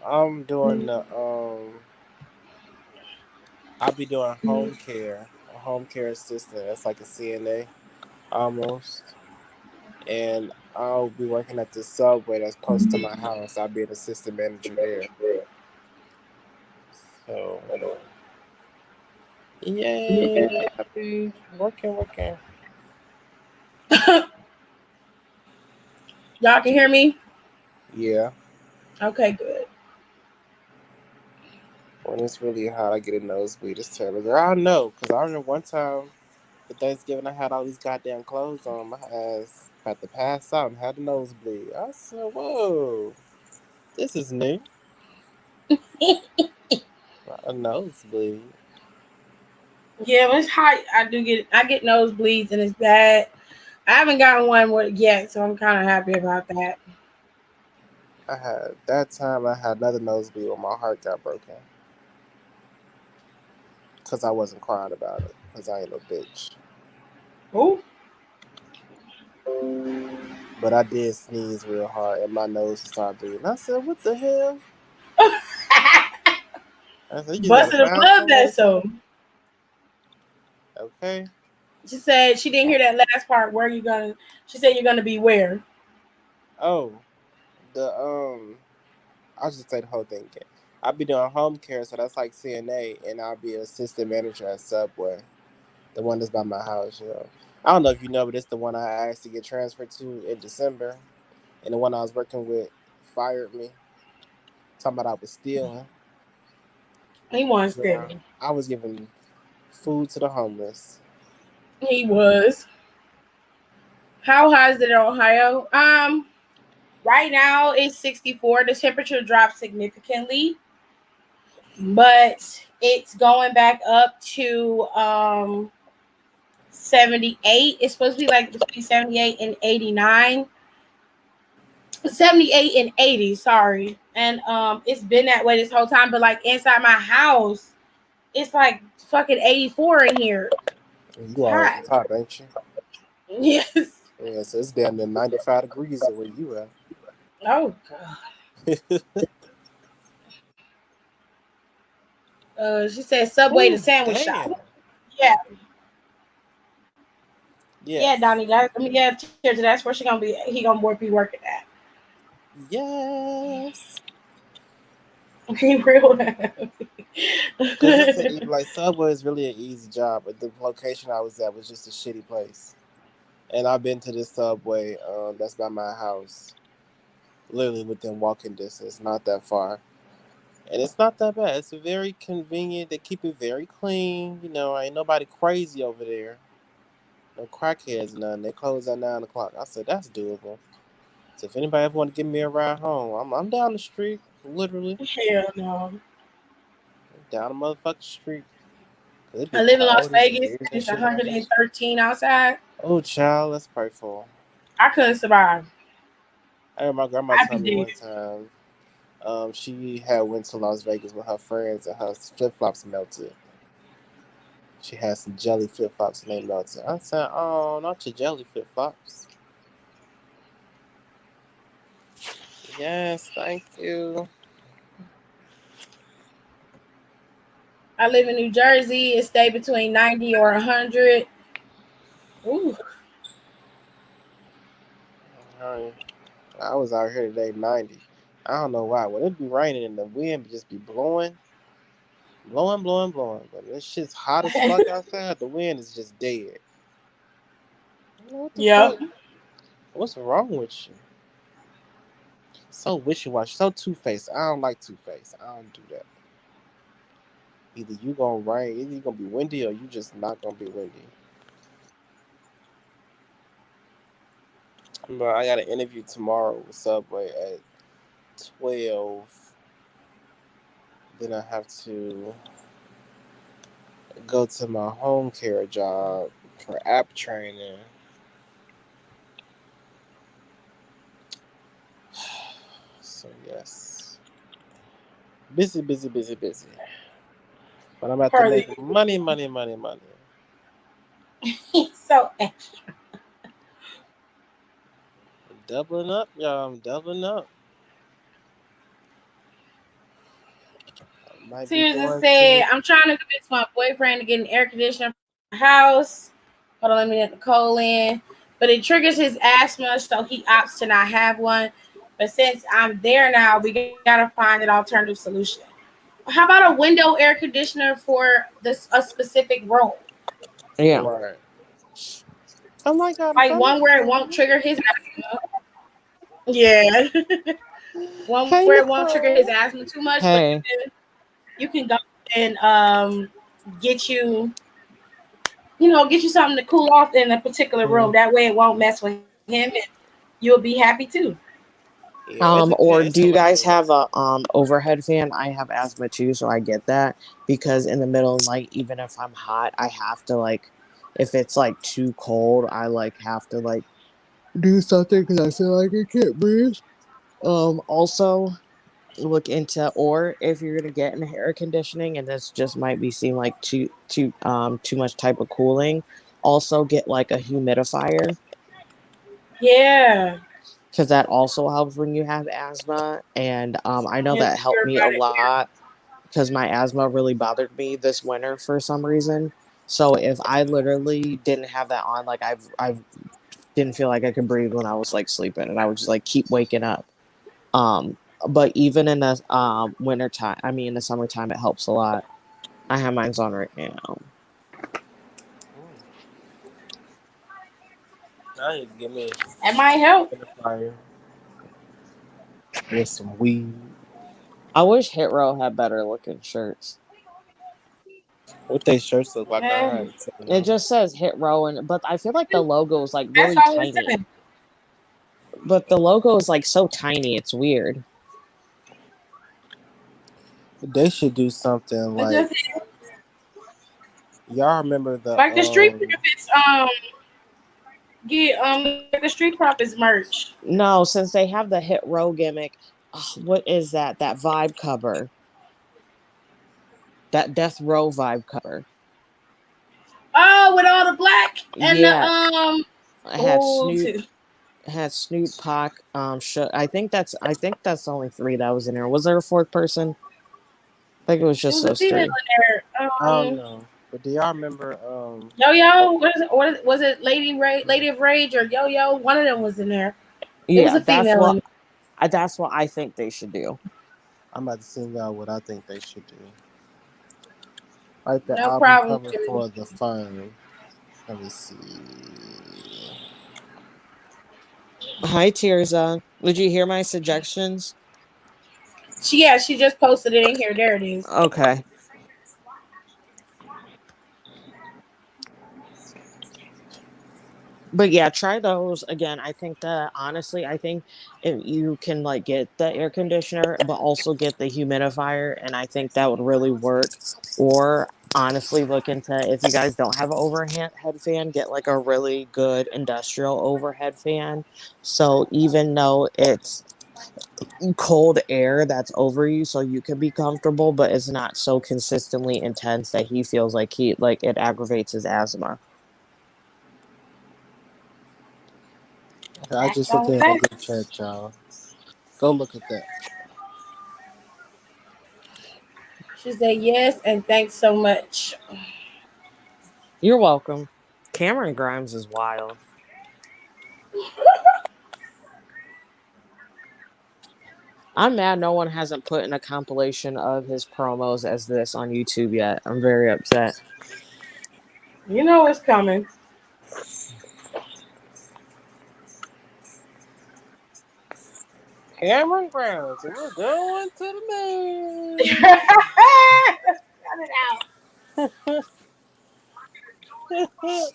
I'm doing the I'll be doing home care, a home care assistant. That's like a CNA almost. And I'll be working at the subway that's close to my house. I'll be an assistant manager there. So yay, I'll be working. Y'all can hear me? Yeah. Okay, good. When it's really hot, I get a nosebleed. It's terrible. Girl, I know, because I remember one time for Thanksgiving, I had all these goddamn clothes on. My ass had to pass out and had a nosebleed. I said, whoa, this is new. A nosebleed. Yeah, when it's hot, I get nosebleeds and it's bad. I haven't gotten one yet, so I'm kind of happy about that. I had another nosebleed when my heart got broken. Because I wasn't crying about it. Because I ain't no bitch. Oh, But I did sneeze real hard and my nose started bleeding. I said, what the hell? I said, you gotta busted a find blood somewhere to go. vessel. Okay. She said she didn't hear that last part. Where you gonna? She said you're gonna be where? Oh, I'll just say the whole thing again. I'll be doing home care, so that's like CNA, and I'll be an assistant manager at Subway, the one that's by my house. I don't know if you know, but it's the one I asked to get transferred to in December, and the one I was working with fired me, talking about I was stealing. He was Yeah, stealing. I was giving food to the homeless. He was. How high is it in Ohio? Right now it's 64. The temperature dropped significantly, but it's going back up to 78. It's supposed to be like between 78 and 89. 78 and 80, sorry. And it's been that way this whole time, but like inside my house, it's like fucking 84 in here. It's You are at the hot. top, ain't you? Yes. Yeah, so it's down to 95 degrees at where you at. Oh god. She said Subway the Ooh, sandwich shop. damn. Yeah. Yeah, Yes. Donnie. Cheers. That's where she gonna be. He gonna be working at. Yes. He real happy. Because like Subway is really an easy job, but the location I was at was just a shitty place. And I've been to this Subway that's by my house, literally within walking distance, not that far. And it's not that bad. It's very convenient. They keep it very clean. Ain't nobody crazy over there. No crackheads, none. They close at 9 o'clock. I said that's doable. So if anybody ever want to give me a ride home, I'm down the street, literally Hell no. down the motherfucking street. It I be live in Las cold as it Vegas is and and it's shit out here. 113 outside. Oh, child, let's pray for 'em. I couldn't survive. I remember my grandma I'd be told me one dead. time, she had went to Las Vegas with her friends and her flip flops melted. She had some jelly flip flops and they melted. I said, "Oh, not your jelly flip flops." Yes, thank you. I live in New Jersey. It stay between 90 or 100. Ooh. I was out here today 90. I don't know why. When it be raining and the wind just be blowing. But this shit's hot as fuck outside. The wind is just dead. What the Yep. fuck? What's wrong with you? So wishy-washy, so two-faced. I don't like two-faced. I don't do that. Either you gonna rain, either you gonna be windy, or you just not gonna be windy. But I got an interview tomorrow with Subway at 12. Then I have to go to my home care job for app training. So yes, busy. But I'm about to Hardly. make money. He's so extra. Doubling up, y'all. I'm doubling up. Might be Tears going said, to. I'm trying to convince my boyfriend to get an air conditioner for the house. Hold on, let me get the coal in. But it triggers his asthma, so he opts to not have one. But since I'm there now, we gotta find an alternative solution. How about a window air conditioner for this a specific room? Yeah. Right. Oh my god! Like one where it won't trigger his asthma. Yeah. One Hey where it won't trigger his Nicole. asthma too much, but Hey. you can go and get you get you something to cool off in a particular room. That way it won't mess with him and you'll be happy too. Yeah, it Or depends. do It's you like guys have a overhead fan? I have asthma too, so I get that because in the middle of night, even if I'm hot, I have to like, if it's like too cold, I like have to like do something because I feel like I can't breathe. Also look into, or if you're gonna get an air conditioning, and this just might be seem like too much type of cooling. Also get like a humidifier Yeah. because that also helps when you have asthma. And I know And that helped you're me a about it. lot because my asthma really bothered me this winter for some reason. So if I literally didn't have that on, like I didn't feel like I could breathe when I was like sleeping, and I would just like keep waking up. Um, but even in the winter time, I mean in the summertime, it helps a lot. I have mine's on right now. I need to give me That might help. a fire. Get some weed. I wish Hit Row had better looking shirts. What they shirts look like? I Man, haven't seen It them. just says Hit Row, and but I feel like the logo is like that's really all it's tiny. saying. But the logo is like so tiny, it's weird. They should do something It's like just y'all remember the like the street profits get the street profits merch. No, since they have the Hit Row gimmick, what is that? That vibe cover, that Death Row vibe cover. Oh, with all the black and the Yeah, it had oh Snoop, too. Pac. I think that's only three that was in there. Was there a fourth person? I think it was It just was a those female three. in there. I don't know. But do y'all remember Yo Yo, was it Lady of Rage or Yo Yo? One of them was in there. It was Yeah, a female in that's what I think they should do. I'm about to send y'all what I think they should do. Like the there. No album problem. cover for the Firm. Let me see. Hi, Tirza. Did you hear my suggestions? She just posted it in here. There it is. Okay. But yeah, try those again. I think that honestly, I think if you can like get the air conditioner, but also get the humidifier, and I think that would really work. Or honestly, look into, if you guys don't have an overhead fan, get like a really good industrial overhead fan. So even though it's cold air that's over you, so you can be comfortable, but it's not so consistently intense that he feels like it aggravates his asthma. I just looked in the group chat, y'all. Go look at that. She said yes and thanks so much. You're welcome. Cameron Grimes is wild. I'm mad no one hasn't put in a compilation of his promos as this on YouTube yet. I'm very upset. You know it's coming. Cameron Grimes, and we're going to the moon. Cut it out.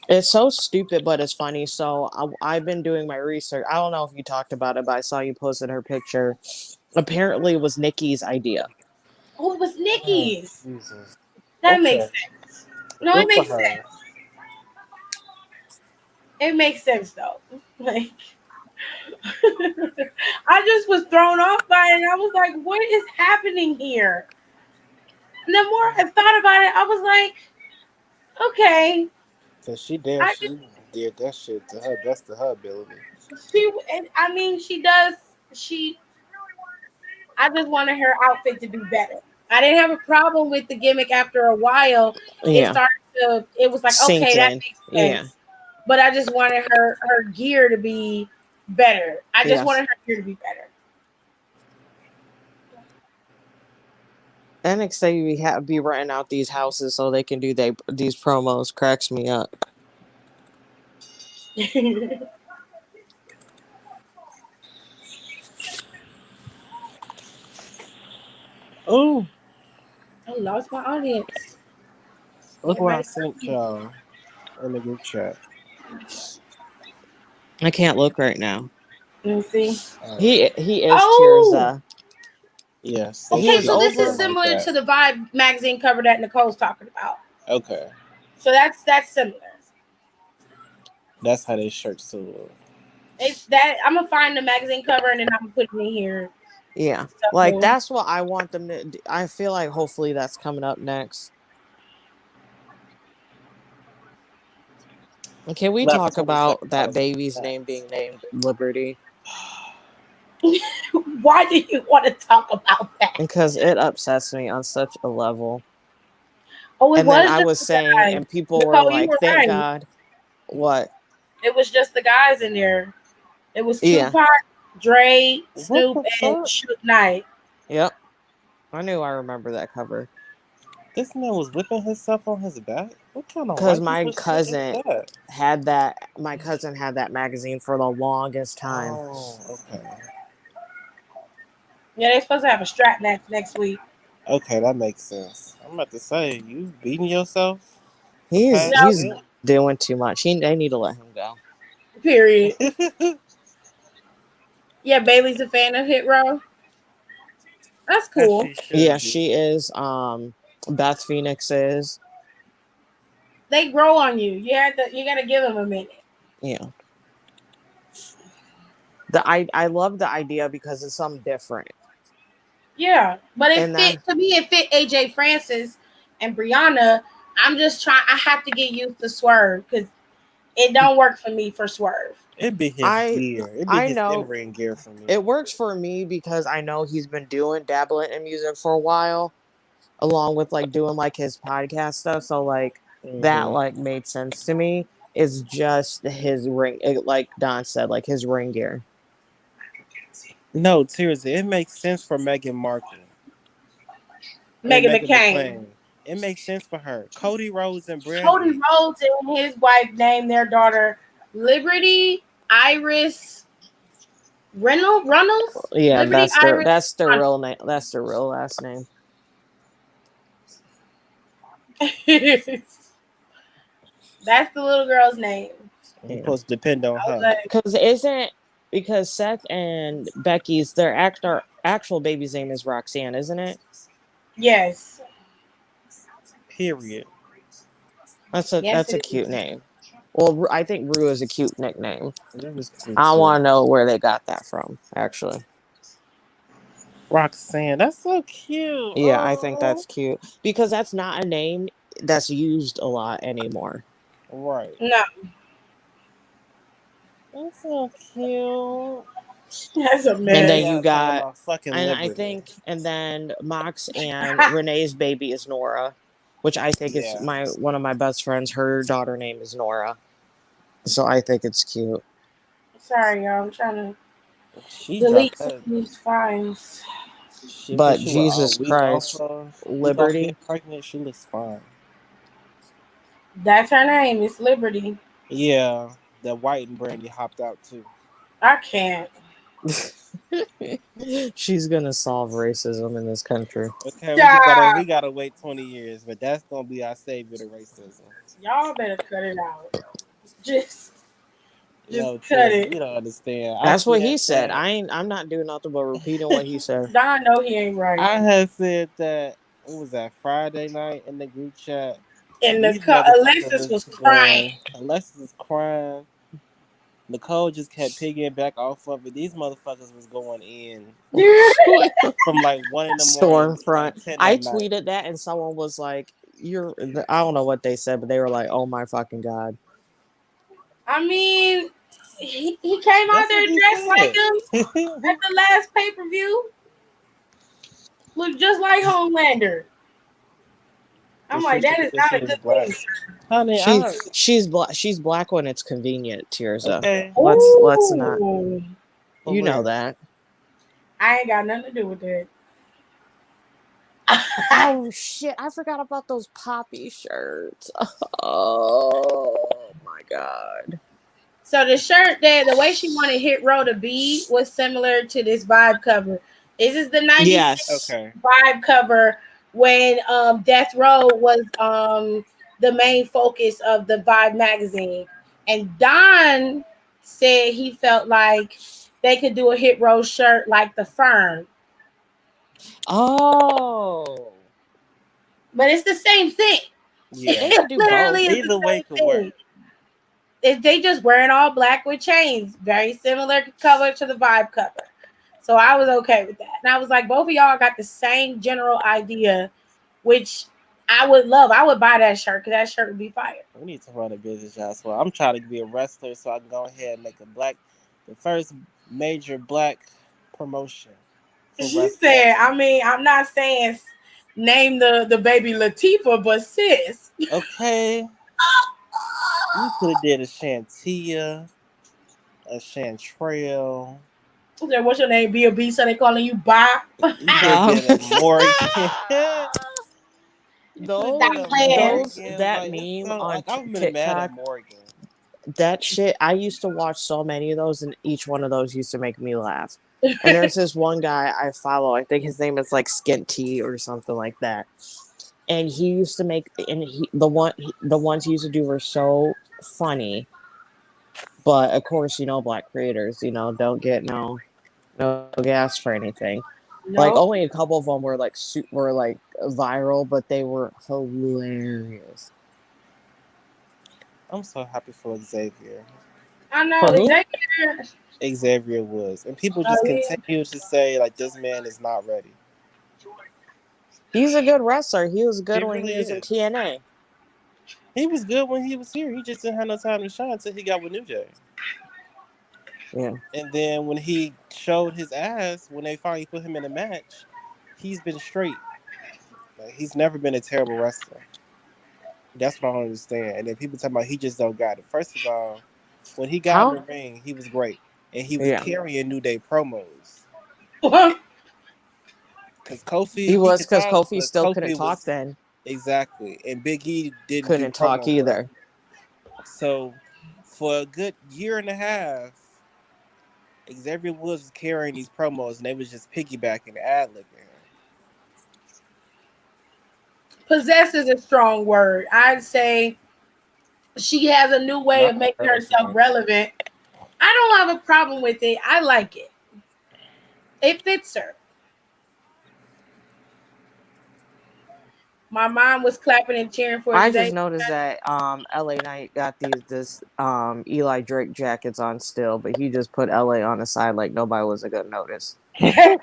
It's so stupid, but it's funny. So I've been doing my research. I don't know if you talked about it, but I saw you posted her picture. Apparently, it was Nikki's idea. Oh, it was Nikki's. Oh, Jesus. That Okay. makes sense. No, it Good for makes her. sense. It makes sense though. Like I just was thrown off by it and I was like, what is happening here? And the more I thought about it, I was like, okay. Cause she did that shit to her best of her ability. She does. I just wanted her outfit to be better. I didn't have a problem with the gimmick after a while. Yeah. It was like, Sink okay, that in. makes sense. Yeah. But I just wanted her gear to be better. I just Yes. wanted her gear to be better. NXT be renting out these houses so they can do these promos. Cracks me up. Oh, I lost my audience. look what I sent y'all in the group chat. I can't look right now. Let me see. He is Oh! Tirza. Yes. Okay, He's so this over. is similar to the Vibe magazine cover that Nicole's talking about. Okay. So that's similar. That's how they shirts too look. It's that I'm gonna find the magazine cover and then I'm gonna put it in here. Yeah. So, Like that's what I want them to do. I feel like hopefully that's coming up next. Can we talk about that baby's name being named Liberty? Why do you want to talk about that? Because it upsets me on such a level. Oh, it And was then just I was the saying, guys. and people Nicole, were you like, were "Thank right. God." What? It was just the guys in there. It was Yeah. Tupac, Dre, Snoop, the and fuck? Suge Knight. Yep. I knew I remember that cover. This man was whipping himself on his back. What kind of? Because white my people shit is cousin that? had that. My cousin had that magazine for the longest time. Oh, okay. Yeah, they're supposed to have a strap match next week. Okay, that makes sense. I'm about to say, you beating yourself? He's No. doing too much. They need to let him go. Period. Yeah, Bailey's a fan of Hit Row. That's cool. She is. Beth Phoenix is. They grow on you. You gotta give them a minute. Yeah. I love the idea because it's something different. Yeah, but to me it fit AJ Francis and Brianna. I'm just trying. I have to get used to Swerve because it don't work for me for Swerve. It'd be his gear. It'd be his in-ring gear for me. It works for me because I know he's been dabbling in music for a while, along with like doing like his podcast stuff. So like that like made sense to me. It's just his ring, like Don said, like his ring gear. No, seriously, it makes sense for Meghan Markle. Meghan McCain. It makes sense for her. Cody Rhodes and Brandy. Cody Rhodes and his wife named their daughter Liberty Iris Reynolds. Yeah, Liberty that's the real name. That's the real last name. That's the little girl's name. You're supposed to depend on her. Because Seth and Becky's their actual baby's name is Roxanne, isn't it? Yes. Period. That's a cute name. Well, I think Rue is a cute nickname. I want to know where they got that from, actually. Roxanne, that's so cute. Yeah, I think that's cute because that's not a name that's used a lot anymore. Right. No. That's so cute. That's a mess. And then you got, and I think, and then Mox and Renee's baby is Nora, which I think is one of my best friends. Her daughter name is Nora, so I think it's cute. Sorry, y'all. I'm trying to. She Delete dropped some that. of these files. She was But she was Jesus Christ, week off Liberty. getting pregnant. She looks fine. That's her name. It's Liberty. Yeah, the White and Brandy hopped out too. I can't. She's gonna solve racism in this country. Okay, we Stop. gotta wait 20 years, but that's gonna be our savior to racism. Y'all better cut it out. Just, just No, cut Tiz, it. you don't understand. I That's what said he said. that. I'm not doing nothing but repeating what he said. Don know he ain't right. I had said that. What was that Friday night in the group chat? And These motherfuckers Alexis was was crying. going. Alexis is crying. Nicole just kept picking back off of it. These motherfuckers was going in from like 1 in the morning to like Stormfront. 10 I at night. tweeted that and someone was like, "You're." I don't know what they said, but they were like, "Oh my fucking god." I mean, he came out That's there what he dressed like him said. at the last pay-per-view. Looked just like Homelander. I'm like, that is not She a was good black. thing. Honey, She's black. She's black when it's convenient. Tirza. okay. Let's not. Ooh. For You know real. that. I ain't got nothing to do with that. Oh shit! I forgot about those poppy shirts. Oh my god. So the shirt that the way she wanted Hit Row to be was similar to this vibe cover. This is the 96 Yes. Okay. vibe cover when Death Row was the main focus of the Vibe magazine. And Don said he felt like they could do a Hit Row shirt like the Firm. Oh. But it's the same thing. Yeah. They could do Literally both. is Either the way same could thing. work. They just wearing all black with chains. Very similar cover to the Vibe cover. So I was okay with that. And I was like, both of y'all got the same general idea, which I would love. I would buy that shirt because that shirt would be fire. We need to run a business, y'all. So I'm trying to be a wrestler so I can go ahead and make the first major black promotion for She wrestling. said, I mean, I'm not saying name the baby Latifah, but sis. Okay. You could have did a Shantia, a Chantrail. What's your name? B.O.B. So they calling you Bob. You could have did a Morgan. Stop those playing. that Like, meme so, on like I've been mad at TikTok, Morgan. that shit, I used to watch so many of those, and each one of those used to make me laugh. And there's this one guy I follow, I think his name is like Skint T or something like that. And he used to make, and the ones he used to do were so funny. But of course, black creators, don't get no gas for anything. Like No. only a couple of them were like viral, but they were hilarious. I'm so happy for Xavier. I know. For who? Xavier Woods. And people just continue to say like this man is not ready. He's a good wrestler. He was good when really he was in is. TNA. He was good when he was here. He just didn't have no time to shine until he got with New Jay. Yeah. And then when he showed his ass, when they finally put him in a match, he's been straight. Like, he's never been a terrible wrestler. That's what I don't understand. And then people talking about he just don't got it. First of all, when he got in the ring, he was great. And he was carrying New Day promos. Because Kofi... He was, because Kofi still couldn't talk then. Exactly. And Big E couldn't talk either. Work. So, for a good year and a half, Xavier Woods was carrying these promos, and they was just piggybacking, ad-libbing. Possess is a strong word. I'd say she has a new way of making herself relevant. I don't have a problem with it. I like it. It fits her. My mom was clapping and cheering for I just noticed that LA Knight got this Eli Drake jackets on still, but he just put LA on the side like nobody was a good notice. I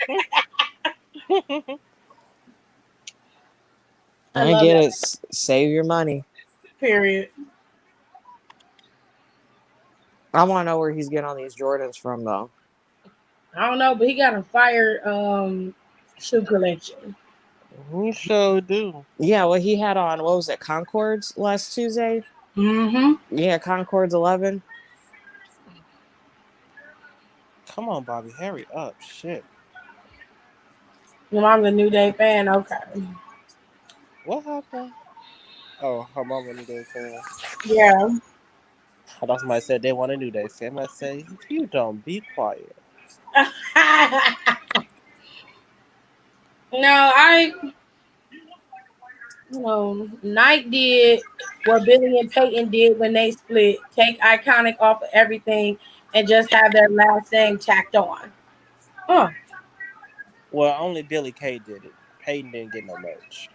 get it. Save your money. Period. I want to know where he's getting all these Jordans from, though. I don't know, but he got a fire shoe collection. We sure do. Yeah, well, he had on, what was it, Concords last Tuesday? Mm-hmm. Yeah, Concords 11. Come on, Bobby, hurry up. Shit. Your mom's a New Day fan. Okay. What happened? Oh, her mama New Day fan. Yeah. I thought somebody said they want a New Day fan. I say, you don't be quiet. No, Nike did what Billy and Peyton did when they split. Take Iconic off of everything and just have their last name tacked on. Huh. Well, only Billy Kay did it. Peyton didn't get no merch.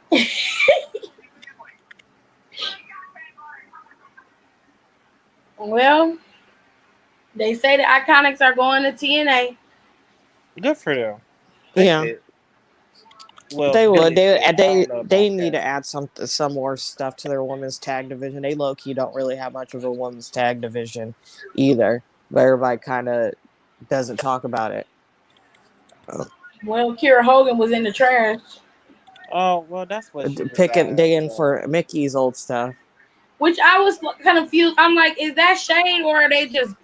Well, they say the Iconics are going to TNA. Good for them. Yeah. Said, well, They would. Billy said, I They don't know they about need to that. add some more stuff to their women's tag division. They low key don't really have much of a women's tag division either, but everybody kind of doesn't talk about it. Well, Kira Hogan was in the trash. Oh, well, that's what she Picking decided. digging So. for Mickey's old stuff. Which I was kind of confused. I'm like, is that shade or are they just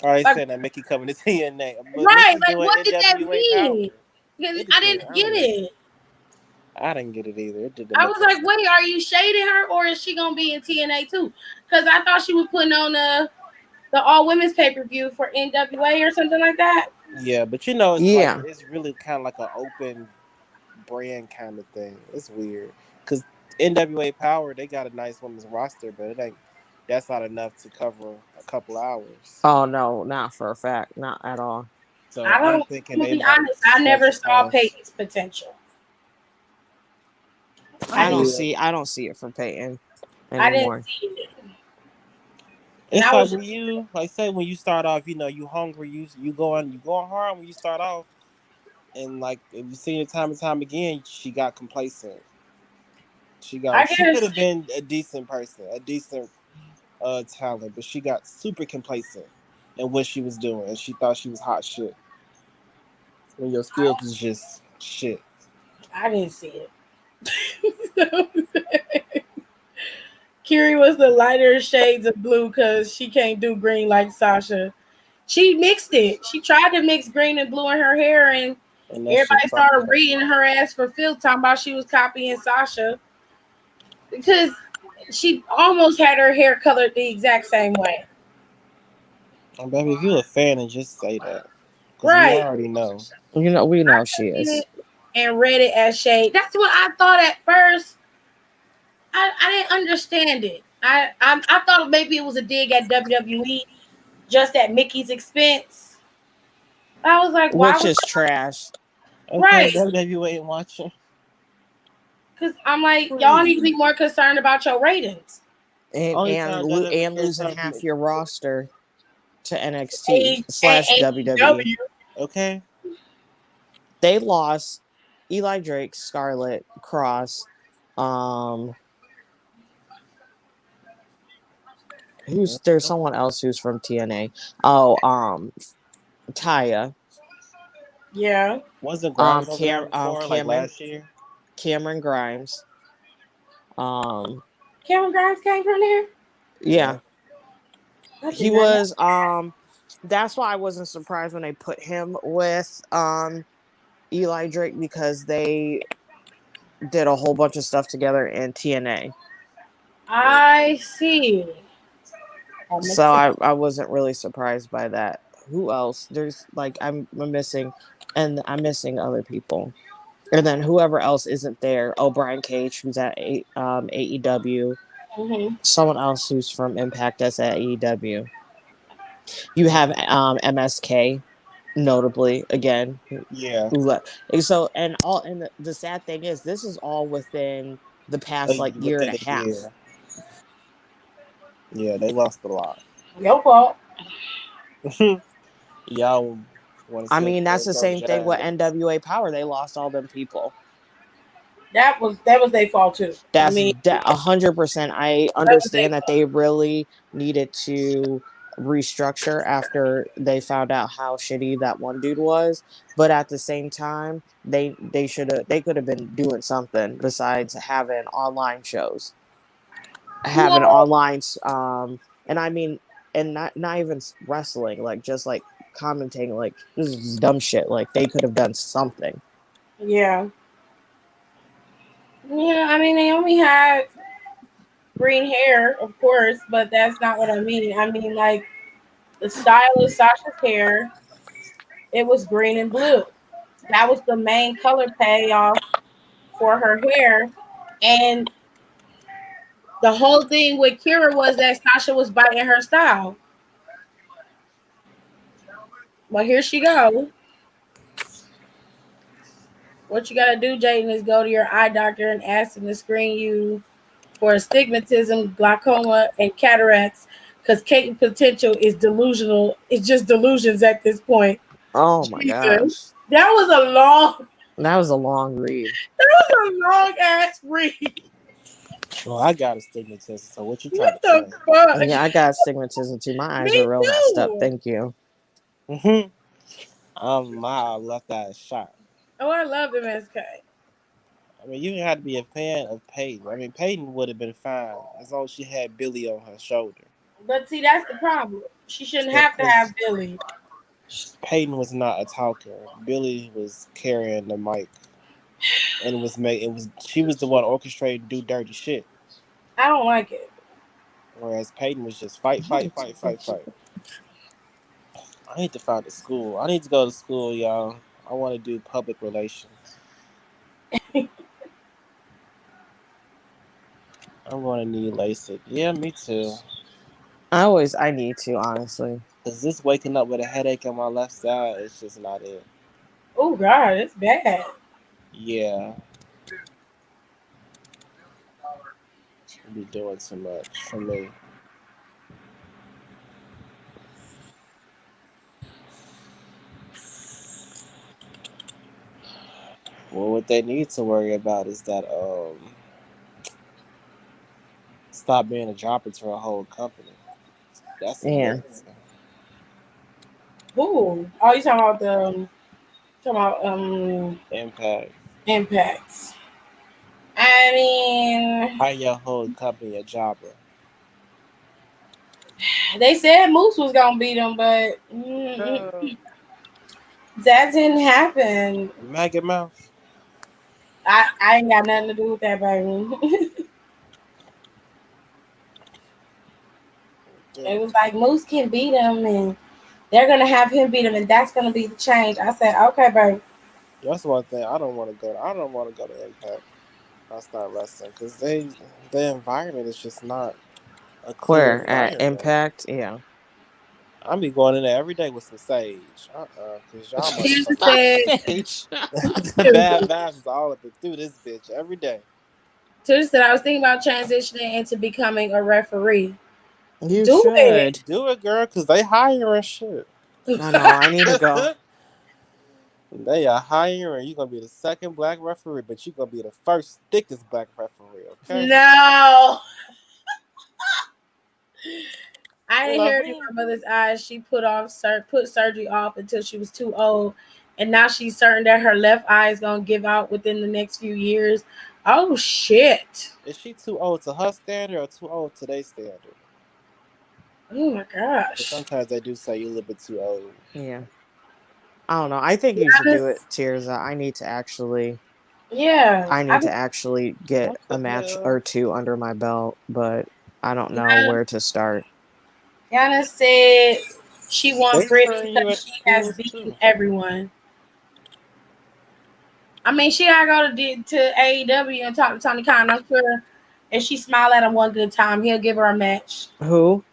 Oh, they like, said that Mickey coming to TNA. But right? Mickey Like, doing what did that NWA mean? Power. Because It I did. didn't get it. I didn't get it either. It didn't I make was like, sense. wait, are you shading her or is she gonna be in TNA too? Because I thought she was putting on the all women's pay-per-view for NWA or something like that. Yeah, but you know, it's Yeah. like it's really kind of like an open brand kind of thing. It's weird because NWA Power they got a nice women's roster, but it ain't. That's not enough to cover a couple hours. Oh no, not for a fact, not at all. So I I'm don't. thinking I'm gonna they be might honest. I stretch never it saw past. Peyton's potential. I don't Yeah. see it for Peyton I didn't anymore. see it. And It's I like was when you like say when you start off, you know, you hungry, you going hard when you start off, and like if you see it time and time again, she got complacent. She I could guess have been a decent person, a decent talent, but she got super complacent in what she was doing, and she thought she was hot shit. When your skills is just shit. I didn't see it. Kiri was the lighter shades of blue because she can't do green like Sasha. She mixed it. She tried to mix green and blue in her hair, and And that shit everybody sucked. started reading her ass for Phil, talking about she was copying Sasha because she almost had her hair colored the exact same way. And baby, if you a fan, then just say that, because we Right. already know. You know, we know she Seen is. it and read it as shade. That's what I thought at first. I didn't understand it. I thought maybe it was a dig at WWE just at Mickey's expense. I was like, why Which would is trash. Okay, right? WWE ain't watching. Because I'm like, y'all need to be more concerned about your ratings. And Only time and losing time- half your roster to NXT / WWE. AEW. Okay. They lost Eli Drake, Scarlett, Cross, there's someone else who's from TNA. Oh, Taya. Yeah. Wasn't Grimes over there Cam, before, like Cameron, last year? Cameron Grimes. Cameron Grimes came from there. Yeah. I did He not know. was that's why I wasn't surprised when they put him with Eli Drake, because they did a whole bunch of stuff together in TNA. I see. That makes So sense. I wasn't really surprised by that. Who else? There's like I'm missing, and I'm missing other people. And then whoever else isn't there. Oh, Brian Cage, who's at AEW. Mhm. Someone else who's from Impact that's at AEW. You have MSK, notably again. Yeah. So and the sad thing is, this is all within the past like year and a half. Year. Yeah, they lost a lot. Your fault. Y'all want to? I mean, that's the same thing with NWA Power. They lost all them people. That was their fault too. That's I mean, 100%. I understand that they really needed to restructure after they found out how shitty that one dude was, but at the same time, they could have been doing something besides having online shows, having online and I mean, and not even wrestling, like just like commentating like this is dumb shit. Like they could have done something. Yeah. Yeah, I mean, Naomi had green hair, of course, but that's not what I mean. I mean, like, the style of Sasha's hair, it was green and blue. That was the main color payoff for her hair. And the whole thing with Kira was that Sasha was biting her style. Well, here she go. What you gotta do, Jaden, is go to your eye doctor and ask him to screen you for astigmatism, glaucoma, and cataracts. Because Kate potential is delusional. It's just delusions at this point. Oh my Jesus. gosh. That was a long, That was a long read. ass read. Well, I got astigmatism, so what you trying What to the say? fuck? Yeah, I got astigmatism too. My eyes Me are real messed up. too. Thank you. Mm-hmm. My left eye is shot. Oh, I love MSK. I mean, you had to be a fan of Peyton. I mean, Peyton would have been fine as long as she had Billy on her shoulder. But see, that's the problem. She shouldn't Yeah, have to 'cause have Billy. Peyton was not a talker. Billy was carrying the mic, and she was the one orchestrating do dirty shit. I don't like it. Whereas Peyton was just fight. I need to find a school. I need to go to school, y'all. I want to do public relations. I'm going to need LASIK. Yeah, me too. I need to, honestly. Cause this waking up with a headache on my left side is just not it. Oh God, it's bad. Yeah. Be doing too much for me. Well, what they need to worry about is that stop being a dropper to a whole company. That's a Yeah. big thing. Ooh. Oh, you talking about Impact. impacts. I mean, Hire your whole company a jobber. they said Moose was gonna beat him, but that didn't happen. Maggot Mouth. I ain't got nothing to do with that, baby. It was like Moose can beat him, and they're gonna have him beat him, and that's gonna be the change. I said, okay, baby. That's one thing I don't want to go to. I don't want to go to Impact. I start wrestling because the environment is just not a cool Where? At environment. Impact? Yeah. I'll be going in there every day with some sage. Because y'all Here's the motherfuckers. thing. The bad vibes is all up and through this bitch every day. Tuesday said I was thinking about transitioning into becoming a referee. You Do should. it. Do it, girl, because they hiring shit. I know. I need to go. They are hiring. You're going to be the second black referee, but you're going to be the first thickest black referee, okay? No. I didn't hear it in my mother's eyes. She put surgery off until she was too old, and now she's certain that her left eye is gonna give out within the next few years. Oh shit! Is she too old to her standard or too old to their standard? Oh my gosh! Sometimes they do say you're a little bit too old. Yeah. I don't know. I think you should do it, Tirza. I need to actually. Yeah. I need to actually get a match or two under my belt, but I don't know where to start. Yana said she wants Brittany because she has beaten everyone. I mean, she gotta go to AEW and talk to Tony Khan. I'm sure if she smile at him one good time, he'll give her a match. Who?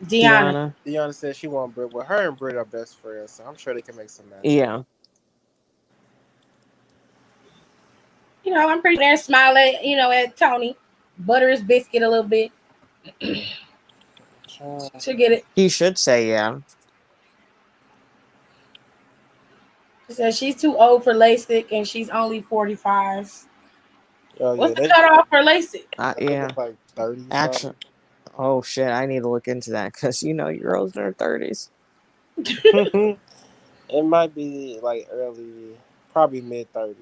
Deanna. Deanna said she wants Britt. Well, her and Britt are best friends, so I'm sure they can make some matches. Yeah. You know, I'm pretty sure smile at Tony. Butter his biscuit a little bit. She'll get it. He should say yeah. She said she's too old for LASIK and she's only 45. Oh, what's the cutoff for LASIK? Yeah. Like 30. Actually, oh shit, I need to look into that because girls in their 30s. It might be like early, probably mid 30s.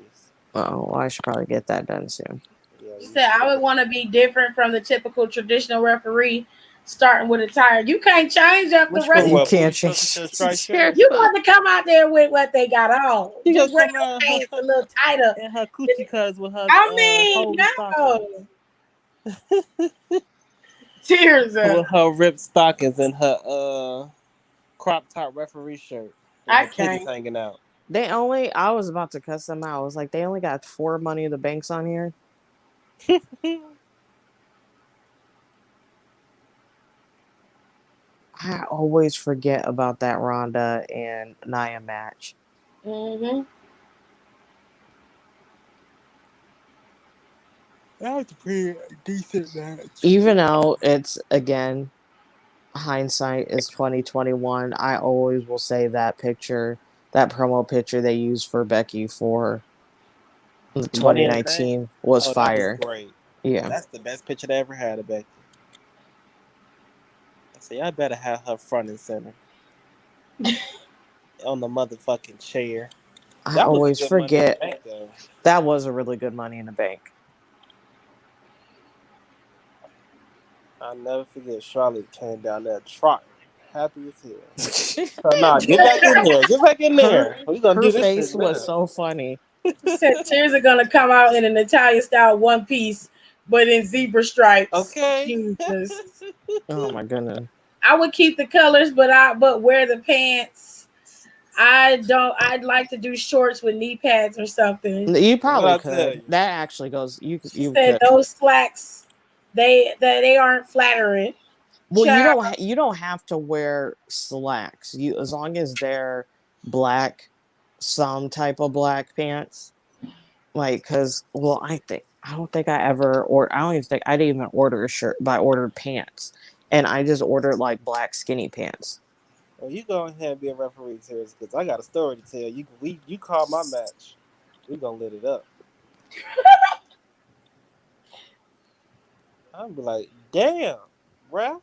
Oh, well, I should probably get that done soon. She said I would want to be different from the typical traditional referee, starting with a tire. You can't change up the Which rest. one? You What? can't Booty change to the striped shirt? shirt. You want to come out there with what they got on. She Just gonna wear come your out pants a little tighter. and her coochie cuts with her I mean, holy stockings. no. Tears With up. her ripped stockings and her crop top referee shirt with I her titties can't. hanging out. I was about to cuss them out. I was like, they only got 4 Money in the Banks on here. I always forget about that Ronda and Nia match. Mm-hmm. That was a pretty decent match. Even though it's, again, hindsight is 2021, I always will say that picture, that promo picture they used for Becky for the Money in the Bank? 2019 was Oh, that was fire. great. Yeah. That's the best picture they ever had of Becky. I say, I better have her front and center on the motherfucking chair. I That was a always good Money in the forget Bank, though. that was a really good Money in the Bank. I'll never forget Charlotte came down there trotting, happy as hell. So, nah, get back in there. Get back in there. We're going to Her do this face shit was now. so funny. Said tears are gonna come out in an Italian style one piece, but in zebra stripes. Okay. Jesus. Oh my goodness. I would keep the colors, but wear the pants. I'd like to do shorts with knee pads or something. You probably What'd I tell could. you? That actually goes. You Said could. those slacks, they aren't flattering. Well, Child. you don't have to wear slacks. You, as long as they're black, some type of black pants. Like, cause I don't think I ever or I don't even think I didn't even order a shirt, but I ordered pants, and I just ordered like black skinny pants. Well, you go ahead and be a referee, Tears, because I got a story to tell. You call my match. We gonna lit it up. I'll be like, damn, ref.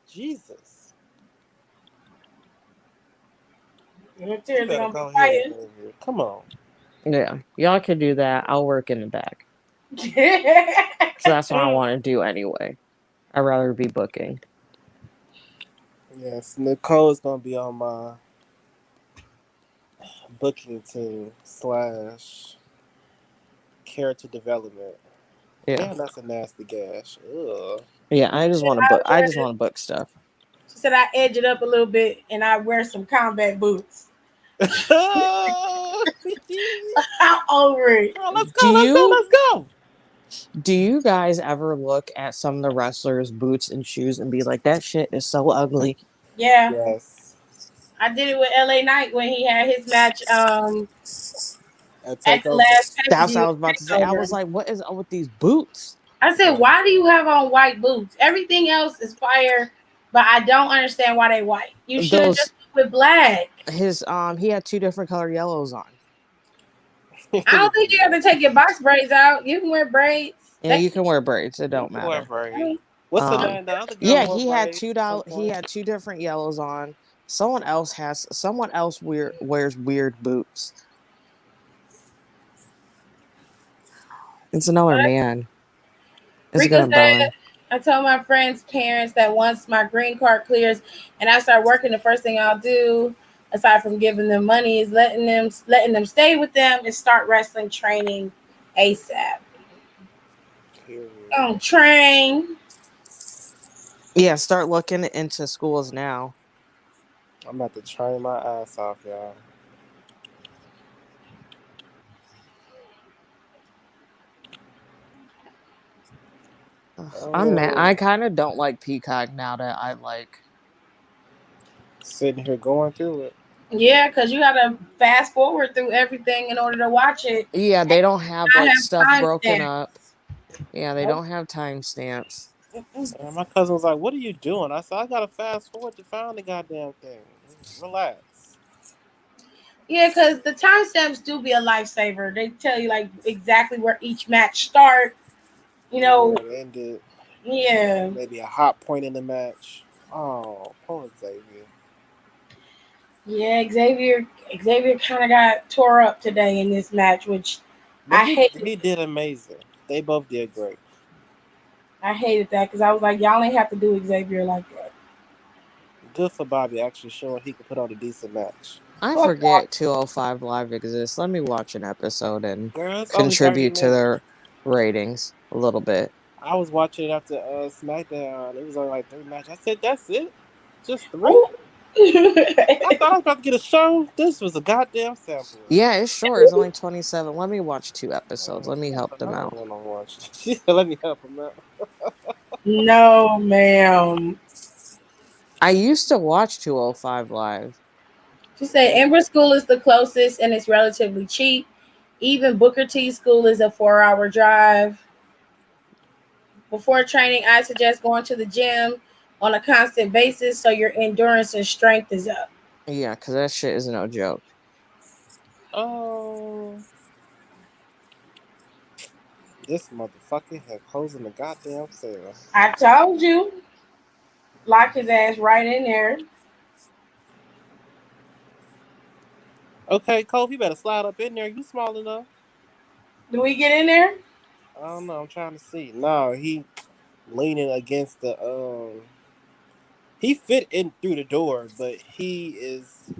Jesus. Tears You are better gonna go be ahead. fighting. Baby. Come on. Yeah, y'all can do that. I'll work in the back. So that's what I want to do anyway. I'd rather be booking. Yes, Nicole is gonna be on my booking team / character development. Yeah, Damn, that's a nasty gash. Ugh. yeah. I just want to book. I just want to book stuff. She said I edge it up a little bit and I wear some combat boots. Oh, I'm over it. let's go. Do you guys ever look at some of the wrestlers' boots and shoes and be like, that shit is so ugly? Yeah. Yes. I did it with LA Knight when he had his match at the Takeover. last That's what I pay-per-view. was about to say. I was like, what is up with these boots? I said, why do you have on white boots? Everything else is fire, but I don't understand why they white. You should have just went with black. He had 2 different color yellows on. I don't think you have to take your box braids out. You can wear braids. Yeah, you can wear braids. It don't matter. What's the name? The other girl Yeah, wore he had braids he had 2 different yellows on. Someone else wears weird boots. It's another man. It's Rika gonna said, burn. I told my friends' parents that once my green card clears and I start working, the first thing I'll do, aside from giving them money, is letting them stay with them and start wrestling training ASAP. Train. Yeah, start looking into schools now. I'm about to train my ass off, y'all. I'm mad. I kind of don't like Peacock now that I like sitting here going through it. Yeah, because you gotta fast forward through everything in order to watch it. Yeah, they don't have like stuff broken up. Yeah, they Nope. don't have timestamps. And my cousin was like, "What are you doing?" I said, "I gotta fast forward to find the goddamn thing. Relax." Yeah, because the timestamps do be a lifesaver. They tell you like exactly where each match start. You know, where it ended. Yeah. Maybe a hot point in the match. Oh, poor Xavier. Yeah, Xavier kind of got tore up today in this match, which But he did amazing. They both did great. I hated that because I was like, y'all ain't have to do Xavier like that. Good for Bobby actually showing he could put on a decent match. I Fuck y'all. forget 205 Live exists. Let me watch an episode and Girl, it's only 30 contribute to minutes. their ratings a little bit. I was watching it after SmackDown. It was only like 3 matches. I said, that's it? Just 3? Ooh. I thought I was about to get a show. This was a goddamn sample. Yeah, it's short. It's only 27. Let me watch 2 episodes. Let me Shut help the them hell out. up, I watch. She said, let me help him out. No, ma'am. I used to watch 205 Live. She said Ember School is the closest and it's relatively cheap. Even Booker T School is a 4-hour drive. Before training, I suggest going to the gym on a constant basis so your endurance and strength is up. Yeah, because that shit is no joke. Oh, this motherfucker had closing the goddamn sale. I told you. Lock his ass right in there. Okay, Cole, you better slide up in there. You small enough. Do we get in there? I don't know. I'm trying to see. No, he leaning against the He fit in through the door, but he is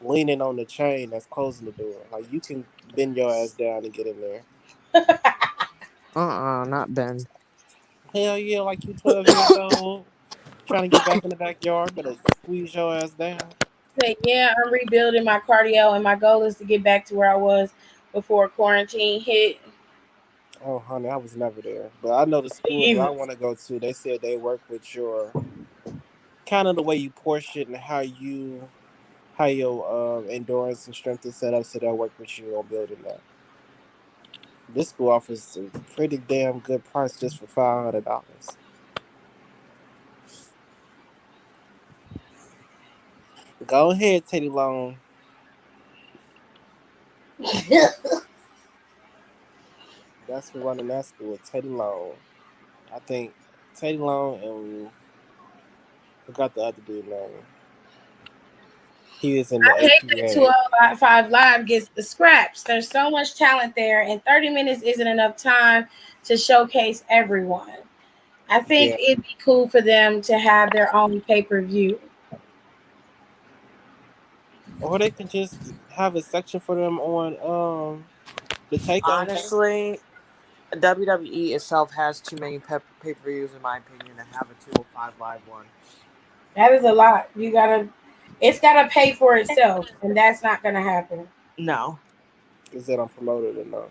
leaning on the chain that's closing the door. Like you can bend your ass down and get in there. Not Ben. Hell yeah, like you 12 years old, trying to get back in the backyard, better squeeze your ass down. Say, yeah, I'm rebuilding my cardio and my goal is to get back to where I was before quarantine hit. Oh, honey, I was never there, but I know the schools that I Either. want to go to. They said they work with your kind of the way you portion and how your endurance and strength is set up, so they'll work with you on building that. This school offers a pretty damn good price just for $500. Go ahead, Teddy Long. That's who running that school, Teddy Long. I think Teddy Long and forgot the other dude name. He was in the I hate AP that game. 205 Live gets the scraps. There's so much talent there, and 30 minutes isn't enough time to showcase everyone. I think Yeah. it'd be cool for them to have their own pay per view. Or they can just have a section for them on the takeover. Honestly, WWE itself has too many pay per views, in my opinion, to have a 205 Live one. That is a lot. It's gotta pay for itself, and that's not gonna happen. No. Is that unpromoted or no?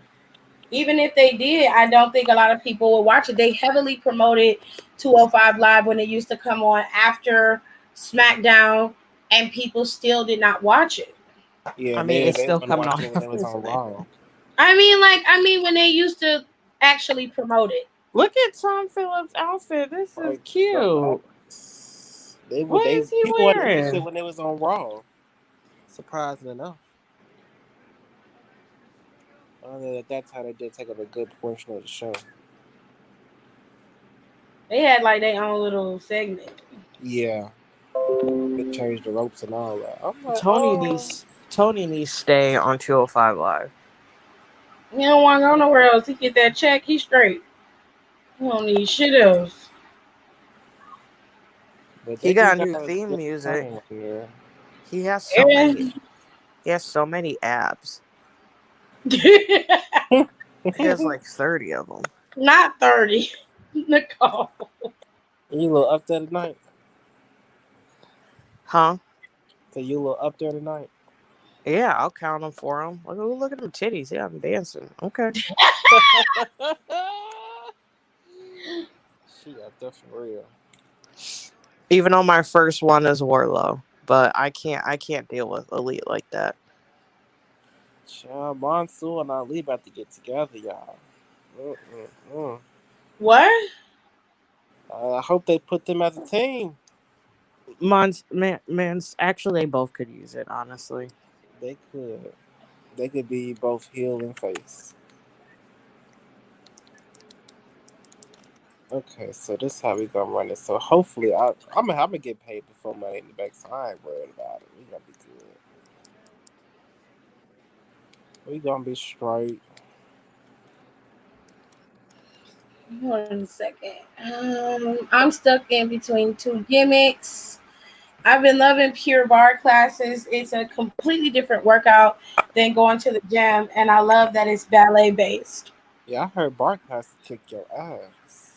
Even if they did, I don't think a lot of people will watch it. They heavily promoted 205 Live when it used to come on after SmackDown, and people still did not watch it. Yeah, I mean, it's they still wouldn't coming watch on it when it was after on SmackDown. Raw. I mean, when they used to actually promote it. Look at Tom Phillips' outfit. This is Like, cute. they would What they is he people would watch it wearing? when it was on Raw. Surprising enough. At that time, they did take up a good portion of the show. They had like their own little segment. Yeah, they changed the ropes and all that. I'm like, Tony needs to stay on 205 Live. He don't want to go nowhere else. He get that check, he's straight. He don't need shit else. but He they do got got new a theme good music. time on there. He has so many. And He has so many abs. He has like 30 of them. not 30. Nicole. You a little up there tonight? Huh? So you a little up there tonight? Yeah, I'll count them for him. Look at them titties. Yeah, I'm dancing. Okay. She up there for real. Even though my first one is Warlow, but I can't deal with Elite like that. Child, Monsoon and Ali about to get together, y'all. Mm-mm-mm. What? I hope they put them as a team. Man's actually they both could use it, honestly. They could. They could be both heel and face. Okay, so this is how we gonna run it. So hopefully, I'm gonna get paid before Money in the Bank, so I ain't worried about it. We gonna be good. We gonna be straight. Hold on a second. I'm stuck in between two gimmicks. I've been loving Pure Barre classes. It's a completely different workout than going to the gym, and I love that it's ballet based. Yeah, I heard bar classes kick your ass.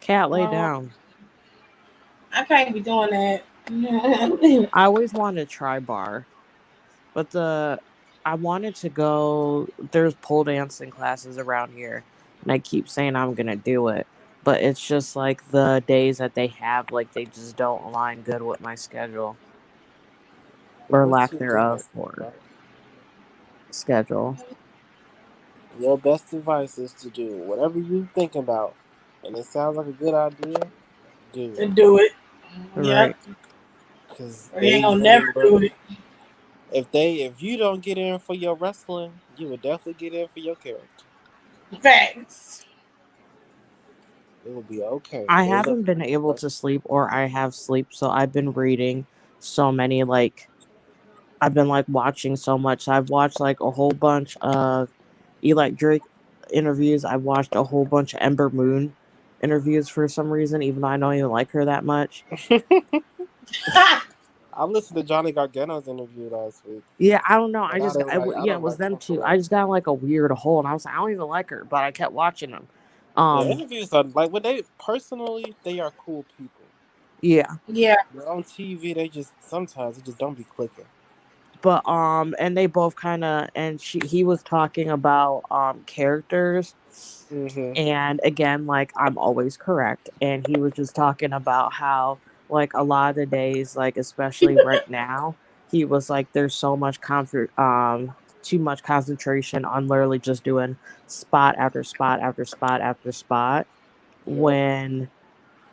Cat, lay Well, down. I can't be doing that. I always wanted to try bar, but I wanted to go. There's pole dancing classes around here, and I keep saying I'm gonna do it, but it's just like the days that they have, like they just don't align good with my schedule or What's lack your thereof limit? for Right? schedule. Your best advice is to do whatever you think about, and it sounds like a good idea. Do To it, do it. Right. Yep. because Or you ain't they gonna really never look. do it. If you don't get in for your wrestling, you would definitely get in for your character. Facts. It will be okay. I They look. haven't been able to sleep, or I have sleep, so I've been reading so many like I've been like watching so much. I've watched like a whole bunch of Eli Drake interviews. I've watched a whole bunch of Ember Moon interviews for some reason, even though I don't even like her that much. I listened to Johnny Gargano's interview last week, Yeah, I don't know. and I didn't like. I Yeah, it don't was like them talking too. about I it. just got like a weird hole, and I was like, I don't even like her, but I kept watching them. Yeah, Um, interviews are like when they personally they are cool people. yeah, Yeah. But on TV, they just sometimes it just don't be clicking. but and they both kind of he was talking about characters. Mm-hmm. And again, like I'm always correct. And he was just talking about how, like, a lot of the days, like, especially right now, he was like, there's so much too much concentration on literally just doing spot after spot after spot after spot. Yeah. When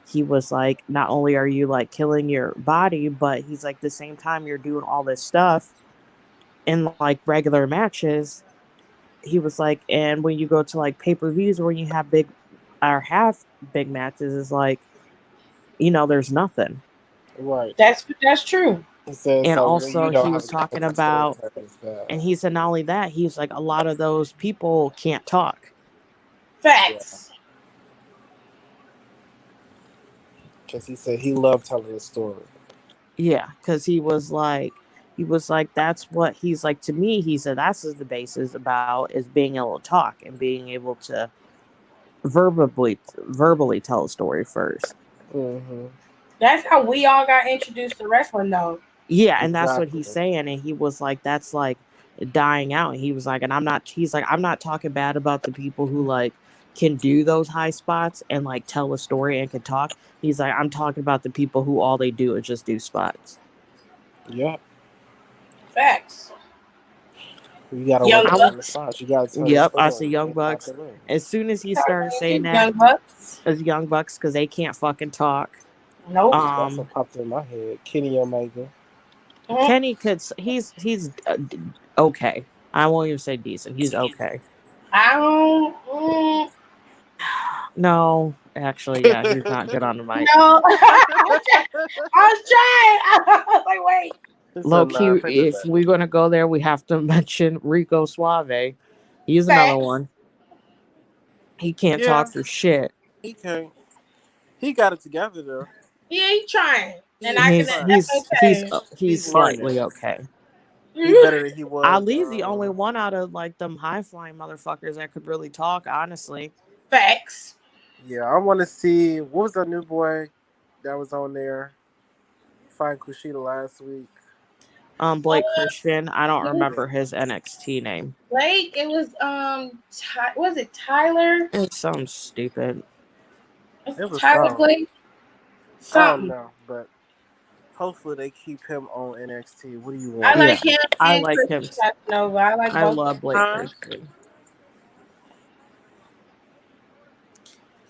he was like, not only are you like killing your body, but he's like, the same time you're doing all this stuff in like regular matches, he was like, and when you go to like pay per views or when you have have big matches, is like, there's nothing. Right. That's true. He says And so when you also, don't he have was a talking consistent story about, turn, it's bad. and he said not only that, he's like, a lot of those people can't talk. Yeah. Facts. Because he said he loved telling the story. Yeah, because he was like, that's what he's like to me. He said that's what the base is about, is being able to talk and being able to verbally tell a story first. Mm-hmm. That's how we all got introduced to wrestling, though. Yeah, and that's what Exactly. he's saying. And he was like, that's like dying out. And he was like, and he's like, I'm not talking bad about the people who like can do those high spots and like tell a story and can talk. He's like, I'm talking about the people who all they do is just do spots. Yeah. Facts. You gotta Young work on the Bucks. spots. You gotta tell the Yep, I story see Young and tap Bucks. it in. As soon as he started saying that, Young Bucks. as Young Bucks, because they can't fucking talk. Nope. That's what popped in my head. Kenny Omega. Kenny could. He's okay. I won't even say decent. He's okay. I don't. No, actually, yeah, he's not good on the mic. No. I was trying. I was like, wait. Low key, if we're gonna go there, we have to mention Rico Suave. He's another Facts. one. He can't Yeah, talk for shit. he can't. He got it together though. Yeah, he's trying. And Yeah, I can. He's fine. That's okay. he's slightly learning. okay. He's better than he was. Ali's the only one out of like them high flying motherfuckers that could really talk. Honestly, Facts. Yeah, I want to see what was that new boy that was on there fighting Kushida last week. Blake Christian. I don't remember his NXT name. Blake. It was was it Tyler? It's something stupid. It was Tyler something. Blake. I don't Something. know, but hopefully they keep him on NXT. What do you want? I like him. I and like Chris him. Casanova. I like I both. love Blake Christian.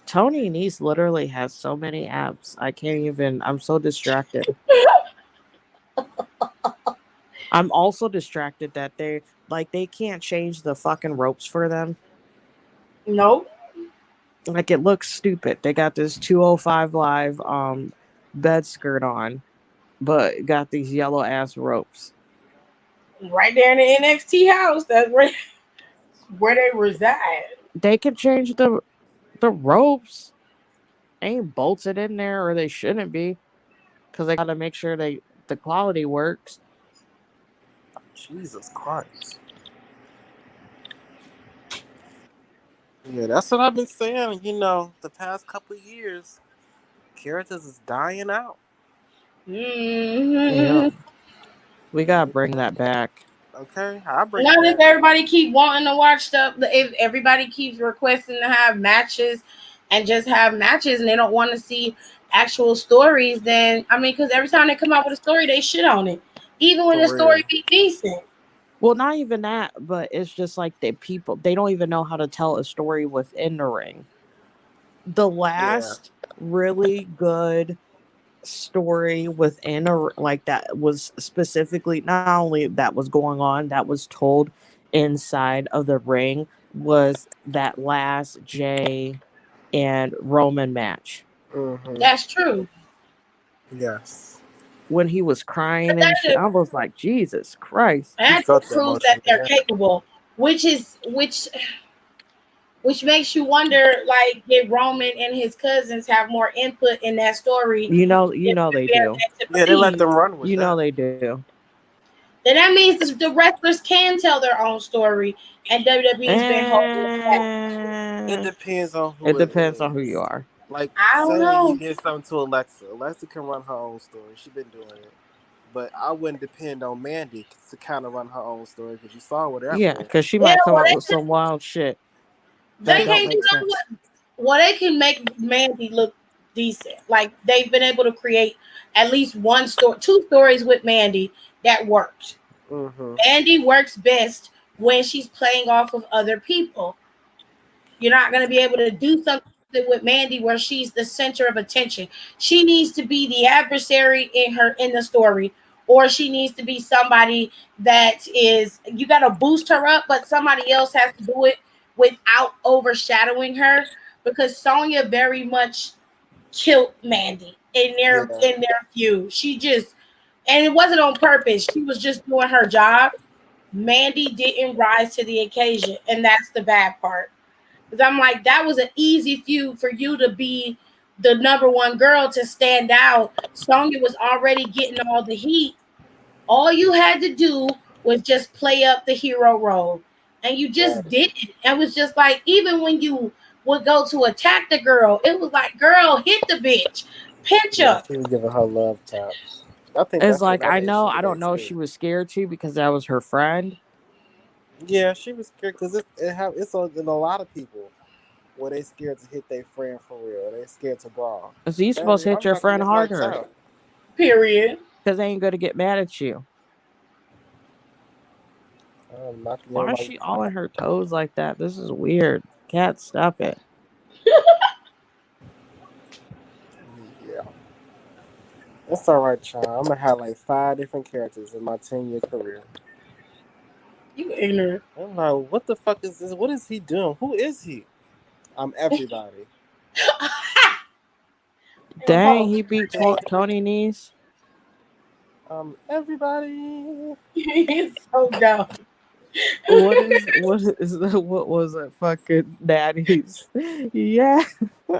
Tony Nese literally has so many apps. I can't even. I'm so distracted. I'm also distracted that they can't change the fucking ropes for them. Nope. Like, it looks stupid. They got this 205 Live bed skirt on, but got these yellow ass ropes. Right there in the NXT house. That's where they reside. They can change the The ropes ain't bolted in there, or they shouldn't be, because they gotta make sure the quality works. Jesus Christ. Yeah, that's what I've been saying. You know, the past couple of years, characters is dying out. Yeah, Mhm. we gotta bring that back. Okay, I'll bring it Not if back. everybody keep wanting to watch stuff. If everybody keeps requesting to have matches and just have matches, and they don't want to see actual stories, then I mean, because every time they come out with a story, they shit on it, even when For the real. story be decent. Well, not even that, but it's just like they don't even know how to tell a story within the ring. The Yeah. last really good story within like that was specifically not only that was going on, that was told inside of the ring, was that last Jay and Roman match Mm-hmm. That's true. Yes. when he was But crying and shit. that I was like, Jesus Christ. You that felt just the proves that emotion in they're that. capable, which makes you wonder, like, did Roman and his cousins have more input in that story You know they than do. led to Yeah, they let believe? them run with You know that. they do. Then that means the wrestlers can tell their own story, and WWE's been holding it back. It And depends on it who it depends on who you is. are. Like, I don't say you know. did something to Alexa. Alexa can run her own story. She been doing it. But I wouldn't depend on Mandy to kind of run her own story because you saw what Yeah, happened. because she Yeah, might come well up with some wild shit that they don't can't. You make know sense. what? Well, they can make Mandy look decent. Like they've been able to create at least one story, two stories with Mandy that worked. Mm-hmm. Mandy works best when she's playing off of other people. You're not going to be able to do something with Mandy where she's the center of attention. She needs to be the adversary in the story, or she needs to be somebody that is, you got to boost her up, but somebody else has to do it without overshadowing her, because Sonya very much killed Mandy Yeah. in their feud. She just, and it wasn't on purpose. She was just doing her job. Mandy didn't rise to the occasion, and that's the bad part. Because I'm like, that was an easy feud for you to be the number one girl to stand out. Sonya was already getting all the heat. All you had to do was just play up the hero role. And you just Right. did it. It was just like, even when you would go to attack the girl, it was like, girl, hit the bitch, pinch Yeah, her. she was giving her love taps. I think It's that's like another issue I with don't it know if too. she was scared too because that was her friend. Yeah, she was scared because in a lot of people where they scared to hit their friend for real. They scared to brawl. So you supposed Mandy, to hit I'm your talking friend just like harder child. Period. because they ain't gonna get mad at you. I'm knocking Why is everybody. she all on her toes like that? This is weird. Cat, stop it. Yeah. It's all right, child. I'm gonna have like 5 different characters in my 10-year career. You ignorant. I'm like, what the fuck is this? What is he doing? Who is he? I'm everybody. Dang, Oh, he beat Tony Nese. Everybody. it's so dumb. What was it? Fucking daddies. Yeah. Yeah.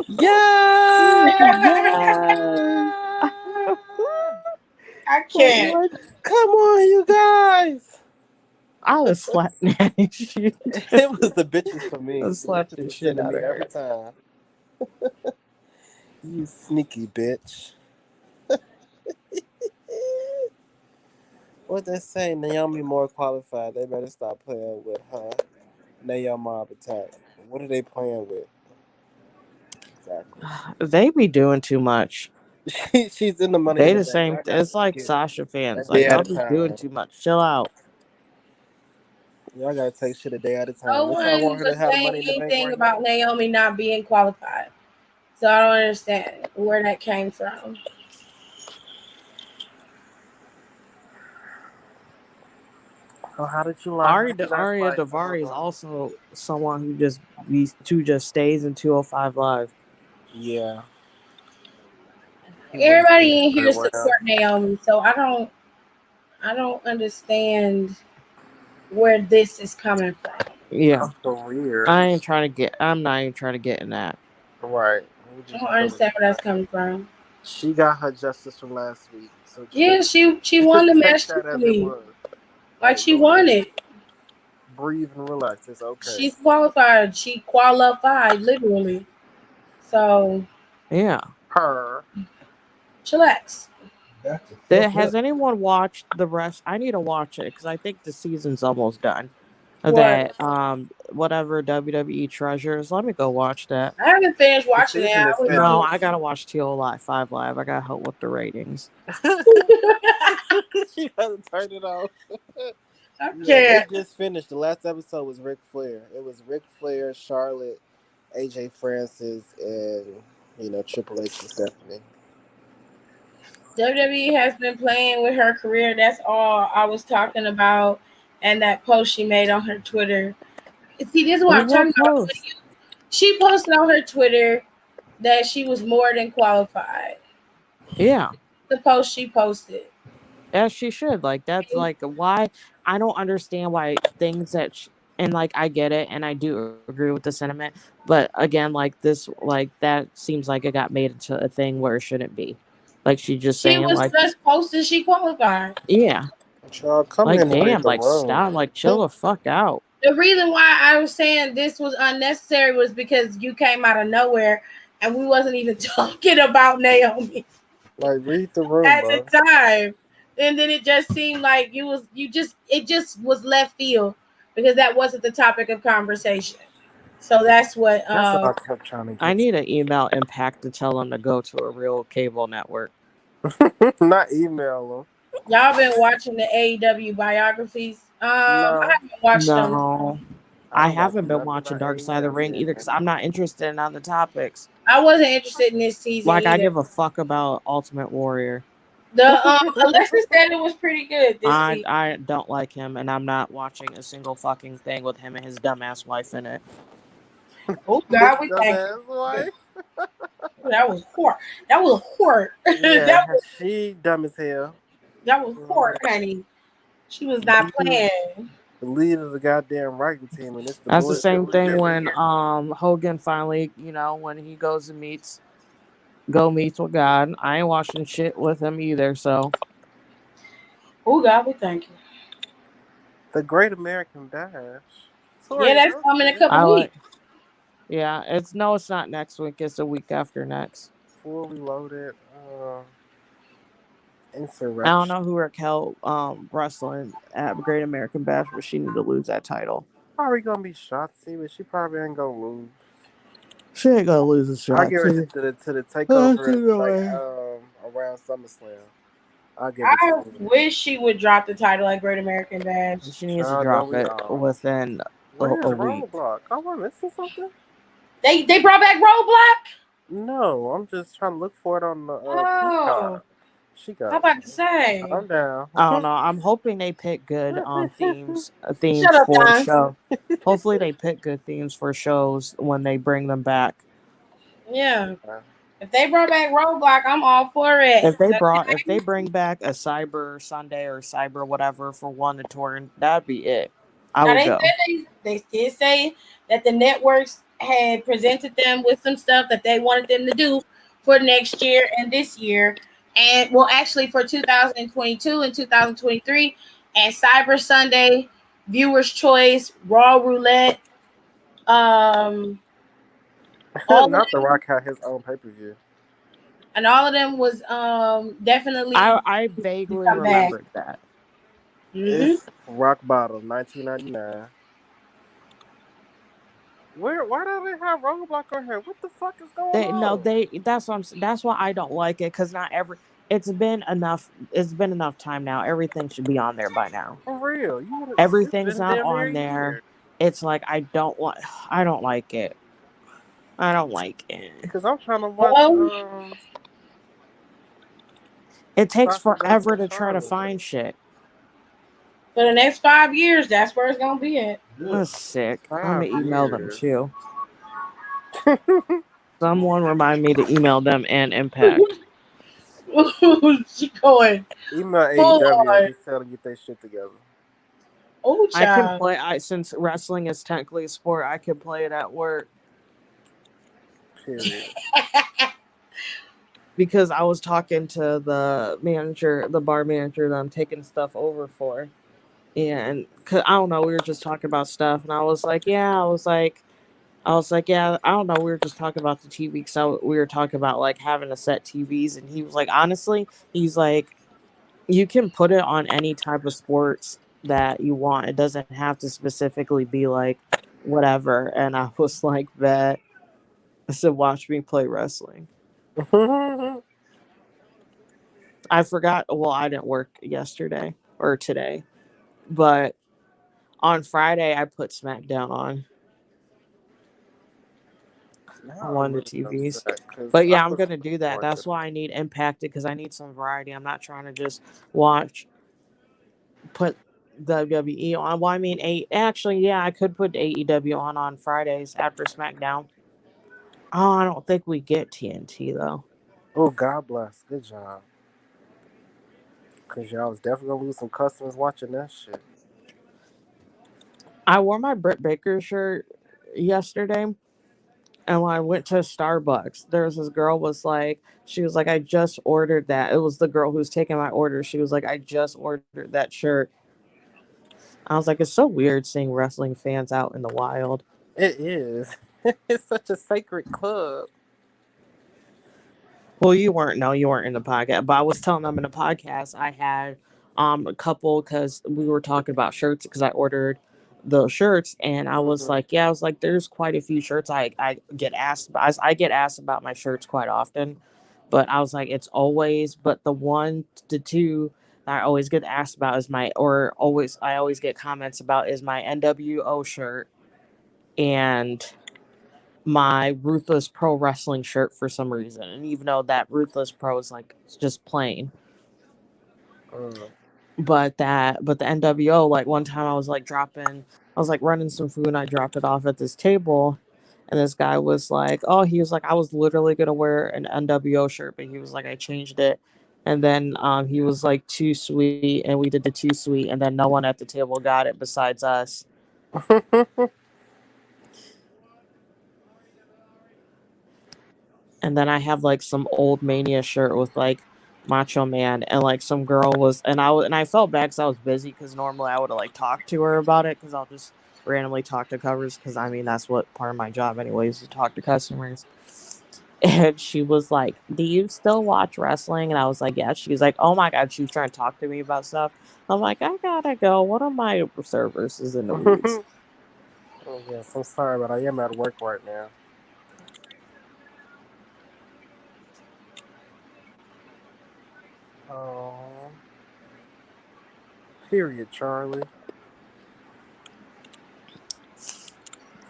Yes. I Like can't. what? Come on, you guys. I would slap nanny shit. It was the bitches for I me. would The slap bitches the was shit sending out me of every her. time. You sneaky bitch. What they say? Naomi more qualified. They better stop playing with her. Naomi Mob Attack. What are they playing with? Exactly. They be doing too much. She's in the money in They the the bank. same. I got It's to like get Sasha a fans. day Like at y'all a be doing time. too much. Chill out. Y'all gotta take shit a day at a No time. What y'all one want her to was have the saying money in the bank anything right now? about Naomi not being qualified. So I don't understand where that came from. So how did you like? How did you guys Aria like? Davari is also someone who just stays in 205 Live. Yeah, he was Everybody in good here around. support Naomi, so I don't understand where this is coming from. Yeah, career. I'm not even trying to get in that. Right. I don't understand where that's coming from. She got her justice from last week, so Yeah, she won just the take match that as it truly. was. Like she go won ahead. it. Breathe and relax. It's okay. She's qualified. She qualified literally. So Yeah. Her. chillax. That's a fuck Has up. anyone watched the rest? I need to watch it because I think the season's almost done. What? That whatever WWE Treasures. Let me go watch that. I haven't finished watching it. season I is was finished. No, I gotta watch TO5 Live. I gotta help with the ratings. She hasn't turned it off. I Yeah, can't. they just finished. The last episode was Ric Flair. It was Ric Flair, Charlotte, AJ Francis, and Triple H and Stephanie. WWE has been playing with her career. That's all I was talking about. And that post she made on her Twitter. See, this is what I'm talking about. She posted on her Twitter that she was more than qualified. Yeah. The post she posted. As she should. Like, that's like why I don't understand why things that and like I get it and I do agree with the sentiment, but again, like this, like that seems like it got made into a thing where it shouldn't be. Like she just She saying was like, just posted she qualified. yeah, Child, come like in and read damn, the like room. stop, like chill the fuck out. The reason why I was saying this was unnecessary was because you came out of nowhere and we wasn't even talking about Naomi Like, read the room, at bro. the time. And then it just seemed like it just was left field because that wasn't the topic of conversation. So that's what That's what I kept trying to get. I need to email Impact to tell them to go to a real cable network. Not email y'all been watching the AEW biographies. No. I haven't watched them. No, I haven't been watching Dark Side of the Ring either because I'm not interested in other topics. I wasn't interested in this season. Like, either. I give a fuck about Ultimate Warrior. Alexis said it was pretty good this season. I don't like him, and I'm not watching a single fucking thing with him and his dumbass wife in it. Oh God, we thank wife. That was horror. That was horror. Yeah, she dumb as hell. That was horror, honey. She was not playing. The lead of the goddamn writing team, and that's the same thing when Hogan finally, when he goes and meets with God. I ain't watching shit with him either. So, oh God, we thank you. The Great American Bash. Yeah, that's coming in a couple weeks. Yeah, it's not next week. It's a week after next. Fully loaded. Insurrection. I don't know who Raquel wrestling at Great American Bash, but she need to lose that title. Probably gonna be Shotzi, but she probably ain't gonna lose. She ain't gonna lose a shot. I give her to the takeover around SummerSlam. I wish she would drop the title at Great American Bash. She needs to drop it within a week. Roadblock? I want to listen to something. They brought back Roadblock? No, I'm just trying to look for it on the Peacock. She got I'm about to say. I'm down. I don't know. I'm hoping they pick good themes Shut for up, a show. Hopefully they pick good themes for shows when they bring them back. Yeah. If they brought back Roadblock, I'm all for it. If they bring back a Cyber Sunday or Cyber whatever for one to tour, that'd be it. I would go. They did say that the networks had presented them with some stuff that they wanted them to do for next year and this year. And well, actually for 2022 and 2023, and Cyber Sunday, Viewer's Choice, Raw Roulette, Not The Rock had his own pay-per-view. And all of them was definitely. I vaguely remembered that. Mm-hmm. It's Rock Bottom, 1999. Why do they have Roadblock on here? What the fuck is going on? No, that's why I don't like it, because not every. It's been enough time now. Everything should be on there by now. For real, everything's not on there. It's like I don't like it. I don't like it because I'm trying to watch. It takes forever to try to find shit. For the next 5 years, that's where it's gonna be at. That's sick. I'm gonna email them too. Someone remind me to email them and Impact. She going. Email AEW and just tell them to get their shit together. Oh, I can child. play. Since wrestling is technically a sport, I can play it at work Period. because I was talking to the manager, the bar manager that I'm taking stuff over for, and I don't know, we were just talking about stuff, and I was like, yeah, yeah, I don't know. We were just talking about the TV because we were talking about like having to set TVs, and he was like, honestly, he's like, you can put it on any type of sports that you want. It doesn't have to specifically be like whatever. And I was like, that. I said, watch me play wrestling. I forgot. Well, I didn't work yesterday or today, but on Friday I put SmackDown on Now one I'm of the really TVs. upset because But I yeah, I'm was gonna looking do that. forward to That's why I need Impacted because I need some variety. I'm not trying to just watch put WWE on. Well, I mean, actually, yeah, I could put AEW on Fridays after SmackDown. Oh, I don't think we get TNT though. Oh, God bless. Good job. Because y'all was definitely going to lose some customers watching that shit. I wore my Britt Baker shirt yesterday, and when I went to Starbucks, there was this girl she was like, I just ordered that. It was the girl who was taking my order. She was like, I just ordered that shirt. I was like, it's so weird seeing wrestling fans out in the wild. It is. It's such a sacred club. Well, you weren't. No, you weren't in the podcast. But I was telling them in the podcast I had a couple because we were talking about shirts because I ordered the shirts and I was like, yeah, I was like, there's quite a few shirts I get asked about. I get asked about my shirts quite often, but I was like, it's always but the one to two that I always get asked about is I always get comments about is my NWO shirt and my Ruthless Pro Wrestling shirt for some reason. And even though that Ruthless Pro is like it's just plain. But the NWO, like one time I was like running some food and I dropped it off at this table and this guy was like, oh, he was like, I was literally gonna wear an NWO shirt, but he was like, I changed it. And then he was like too sweet and we did the too sweet and then no one at the table got it besides us. And then I have like some old Mania shirt with like Macho Man, and like some girl was, and I felt bad because I was busy because normally I would have like talked to her about it because I'll just randomly talk to covers because I mean that's what part of my job anyways to talk to customers. And she was like, "Do you still watch wrestling?" And I was like, "Yeah." She was like, "Oh my god," she was trying to talk to me about stuff. I'm like, "I gotta go. One of my servers is in the weeds." Oh, yes, I'm sorry, but I am at work right now. Oh, period, Charlie.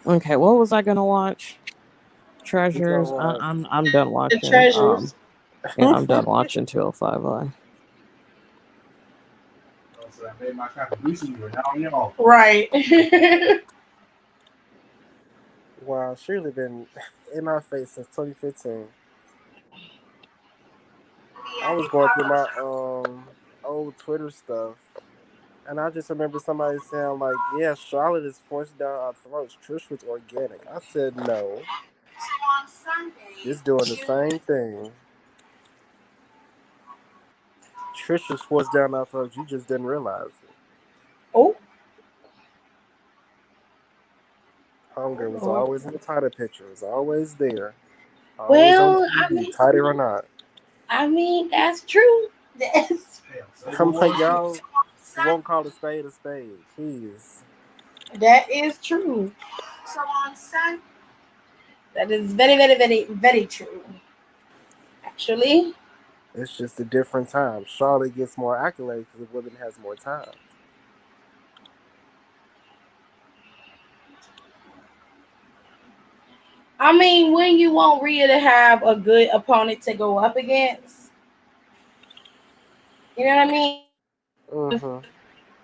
Okay, what was I gonna watch? You gonna Treasures. watch? I'm done The watching. treasures. Yeah, I'm done watching 205i. So I made my contribution. Now y'all. Right. Wow, Shirley been in my face since 2015. I was going through my old Twitter stuff, and I just remember somebody saying like, "Yeah, Charlotte is forced down our throats. Trish was organic." I said, "No, it's doing the same thing. Trish was forced down our throats. You just didn't realize it. Oh. Hunger was always in the title picture. It was always there. Always on Well, TV, title or not." I mean, that's true. I'm like, y'all won't call a spade a spade. Please. That is true. That is very, very, very, very true. Actually, It's just a different time. Charlotte gets more accolades because the women has more time. I mean, when you want Rhea to have a good opponent to go up against, you know what I mean? Mm-hmm.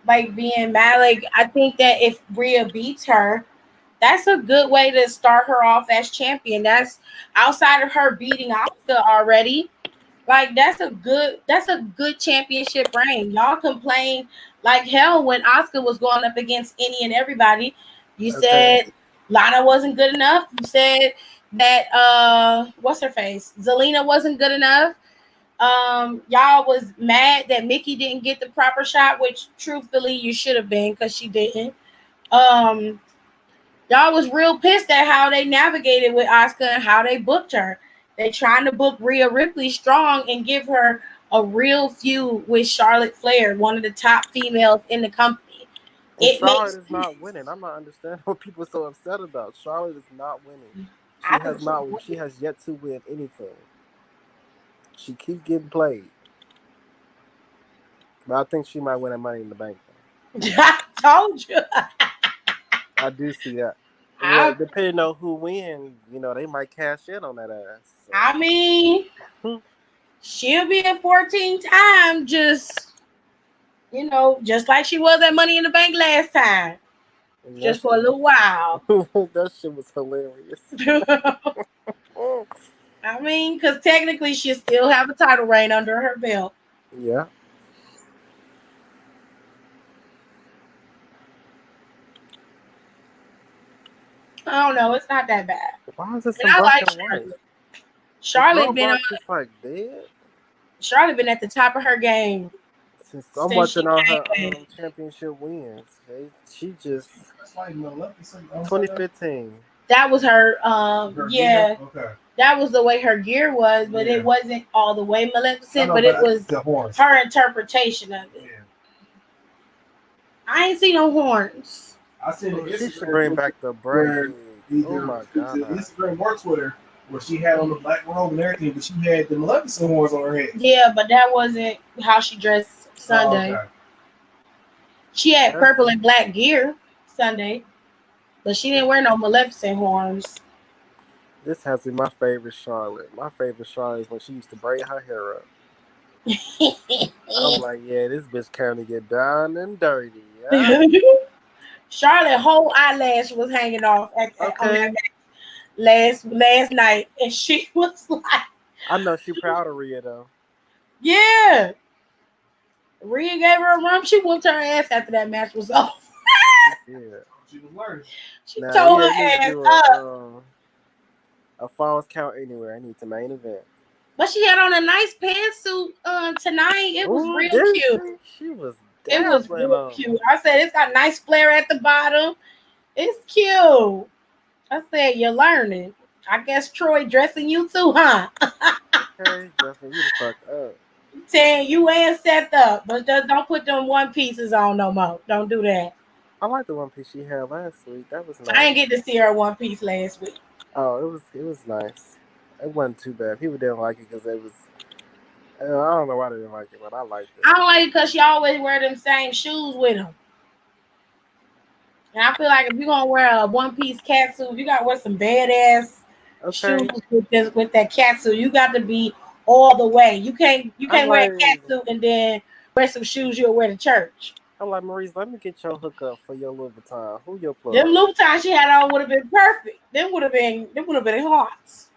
Like being mad. Like I think that if Rhea beats her, that's a good way to start her off as champion. That's outside of her beating Asuka already. Like that's a good championship reign. Y'all complain Like hell, when Asuka was going up against any and everybody, you Okay. said Lana wasn't good enough. You said that what's her face? Zelina wasn't good enough. Y'all was mad that Mickey didn't get the proper shot, which truthfully you should have been because she didn't. Um, y'all was real pissed at how they navigated with Asuka and how they booked her. They trying to book Rhea Ripley strong and give her a real feud with Charlotte Flair, one of the top females in the company. And It Charlotte makes is not winning. I'm not understanding what people are so upset about. Charlotte is not winning. She I has think not. She has yet to win anything. She keep getting played, but I think she might win a Money in the Bank. I told you. I do see that. I, Well, depending on who wins, they might cash in on that ass. So. I mean, she'll be a 14-time, just just like she was at Money in the Bank last time, just for a little while. That shit was hilarious. I mean, because technically she still have a title reign under her belt. Yeah. I don't know. It's not that bad. Why is this And in I black like and white? Charlotte been just like dead Charlotte been at the top of her game since I'm since watching she all her came. championship wins. She just That's like Maleficent. 2015. That was her. Her Yeah, gear? Okay. that was the way her gear was, but Yeah. it wasn't all the way Maleficent. No, but it was the horns. her interpretation of it. Yeah. I ain't see no horns. I seen Oh, the she should Instagram bring back the braids. Oh my the god. Instagram works with her, where she had on the black robe and everything, but she had the Maleficent horns on her head. Yeah, but that wasn't how she dressed Sunday. Oh, okay. She had purple and black gear Sunday, but she didn't wear no Maleficent horns. This has been my favorite Charlotte. My favorite Charlotte is when she used to braid her hair up. I'm like, yeah, this bitch kind of get down and dirty. Yeah. Charlotte whole eyelash was hanging off on that last night, and she was like, I know she proud of Rhea though. yeah. Rhea gave her a run. She whooped her ass after that match was over. Yeah. She was learning. She told her ass up. A Falls Count Anywhere. I need to main event. But she had on a nice pantsuit tonight. It was real cute. She was. It was real cute. I said it's got nice flare at the bottom. It's cute. I said you're learning. I guess Troy dressing you too, huh? Okay, dressing you the fuck up. Saying you ain't set up, but don't put them one pieces on no more. Don't do that. I like the one piece she had last week. That was nice. I didn't get to see her one piece last week. Oh, it was nice. It wasn't too bad. People didn't like it because it was. I don't know why they didn't like it, but I liked it. I don't like it because she always wear them same shoes with them. And I feel like if you're gonna wear a one-piece catsuit, you gotta wear some badass shoes with that catsuit. You got to be all the way. You can't wear a catsuit and then wear some shoes you'll wear to church. I'm like, Maurice, let me get your hookup for your Louis Vuitton. Who your plug? Them Louboutins she had on would have been perfect. Them would have been hearts.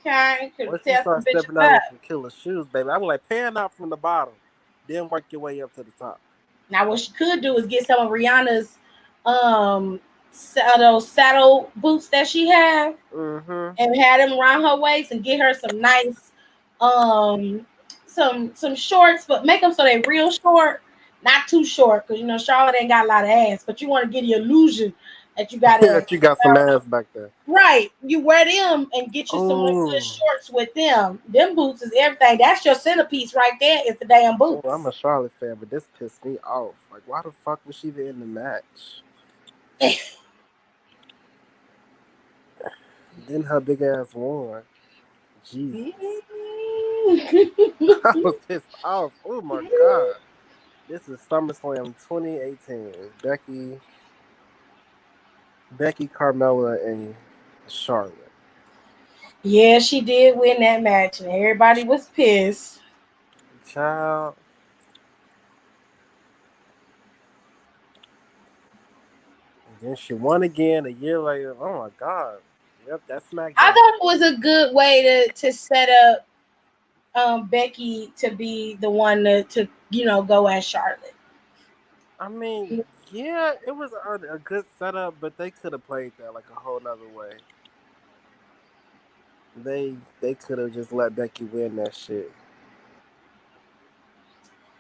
Okay, once you start stepping out with some killer shoes, baby, I'm like pan out from the bottom, then work your way up to the top. Now, what she could do is get some of Rihanna's those saddle boots that she have, and had them around her waist, and get her some nice some shorts, but make them so they real short, not too short, because Charlotte ain't got a lot of ass, but you want to get the illusion that you got that you got some ass back there. Right. You wear them and get you some good shorts with them. Them boots is everything. That's your centerpiece right there, is the damn boots. Oh, I'm a Charlotte fan, but this pissed me off. Like, why the fuck was she even in the match? Then her big ass won. Jesus. I was pissed off. Oh my god. This is SummerSlam 2018. Becky, Carmella, and Charlotte. Yeah, she did win that match, and everybody was pissed. Child. And then she won again a year later. Oh my god. Yep, that's SmackDown. I thought it was a good way to set up Becky to be the one to go as Charlotte. I mean, yeah, it was a good setup, but they could have played that like a whole nother way. They could have just let Becky win that shit,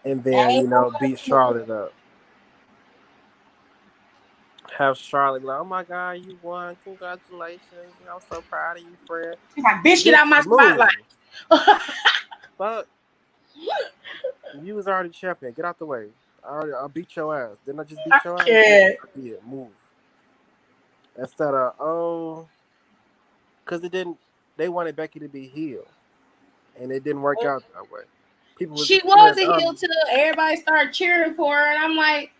and then beat Charlotte up. Have Charlotte be like, "Oh my God, you won! Congratulations! I'm so proud of you, friend." She's like, bitch, get out my spotlight. But you was already champion. Get out the way. I beat your ass. Didn't I just beat your ass? Yeah. Yeah, move. Instead of because they wanted Becky to be heel, and it didn't work out that way. She was a heel till everybody started cheering for her, and I'm like,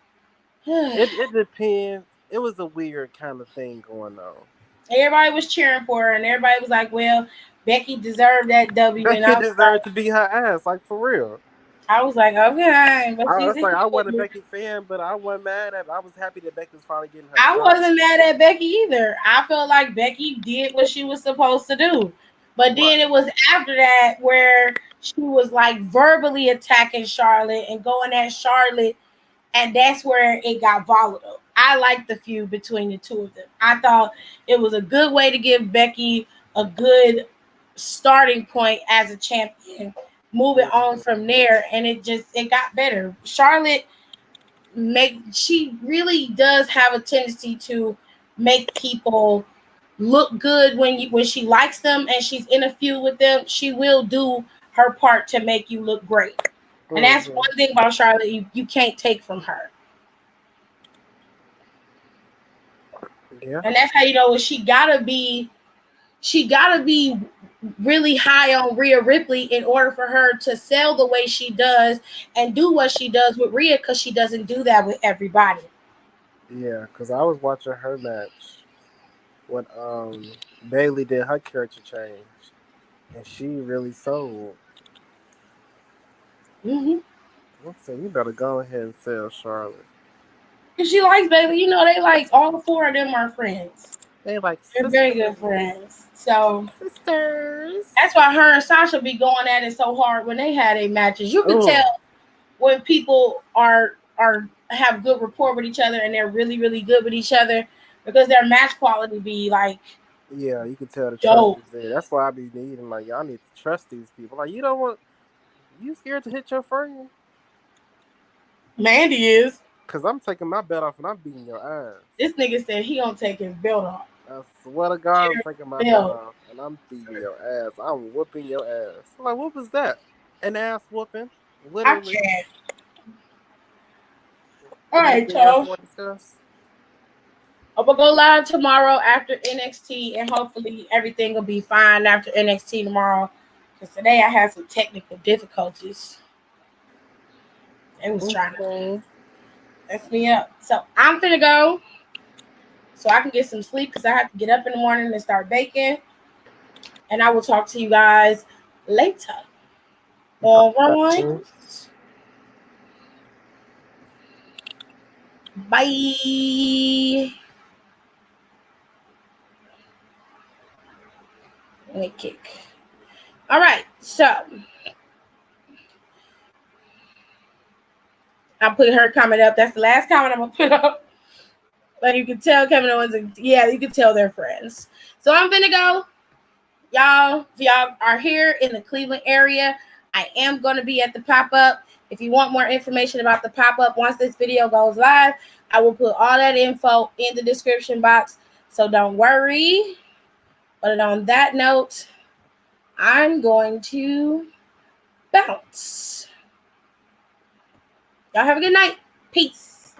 it depends. It was a weird kind of thing going on. Everybody was cheering for her, and everybody was like, well, Becky deserved that W. Becky deserved to beat her ass, like for real. I was like, okay. I wasn't a Becky fan, but I wasn't mad at it. I was happy that Becky was finally getting her. I wasn't mad at Becky either. I felt like Becky did what she was supposed to do. But then it was after that where she was like verbally attacking Charlotte and going at Charlotte, and that's where it got volatile. I liked the feud between the two of them. I thought it was a good way to give Becky a good starting point as a champion. Moving on from there, and it got better. Charlotte she really does have a tendency to make people look good when she likes them and she's in a feud with them. She will do her part to make you look great. And that's one thing about Charlotte you can't take from her. Yeah. And that's how you know she gotta be really high on Rhea Ripley in order for her to sell the way she does and do what she does with Rhea, because she doesn't do that with everybody. Yeah, because I was watching her match when Bayley did her character change, and she really sold. Mm-hmm. So you better go ahead and sell Charlotte. If she likes Bayley, they like all four of them are friends. They're very good friends. So sisters. That's why her and Sasha be going at it so hard when they had their matches. You can tell when people have good rapport with each other and they're really, really good with each other, because their match quality be like, yeah, you can tell the trust is there. That's why I be needing, like, y'all need to trust these people. Like, you scared to hit your friend? Mandy is. Because I'm taking my belt off and I'm beating your ass. This nigga said he gonna take his belt off. I swear to God, I'm taking my belt off and I'm beating your ass. I'm whooping your ass. I'm like, what was that? An ass whooping? Literally. I can't. All right, y'all. I'm gonna go live tomorrow after NXT, and hopefully everything will be fine after NXT tomorrow. Because today I had some technical difficulties. It was trying to mess me up. So I'm gonna go so I can get some sleep, because I have to get up in the morning and start baking. And I will talk to you guys later. All right. Bye. Let me kick. All right, so I put her comment up. That's the last comment I'm gonna put up. But you can tell Kevin Owens, you can tell they're friends. So I'm gonna go. Y'all, if y'all are here in the Cleveland area, I am gonna be at the pop-up. If you want more information about the pop-up, once this video goes live, I will put all that info in the description box. So don't worry. But on that note, I'm going to bounce. Y'all have a good night. Peace.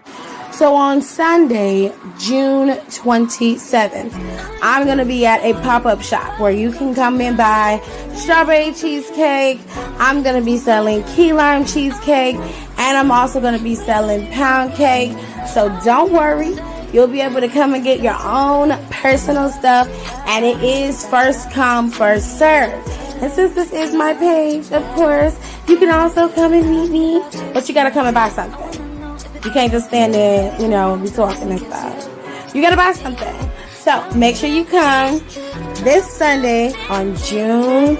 So on Sunday, June 27th, I'm going to be at a pop-up shop where you can come and buy strawberry cheesecake. I'm going to be selling key lime cheesecake, and I'm also going to be selling pound cake. So don't worry. You'll be able to come and get your own personal stuff, and it is first come, first serve. And since this is my page, of course, you can also come and meet me, but you got to come and buy something. You can't just stand there, be talking and stuff. You got to buy something. So make sure you come this Sunday on June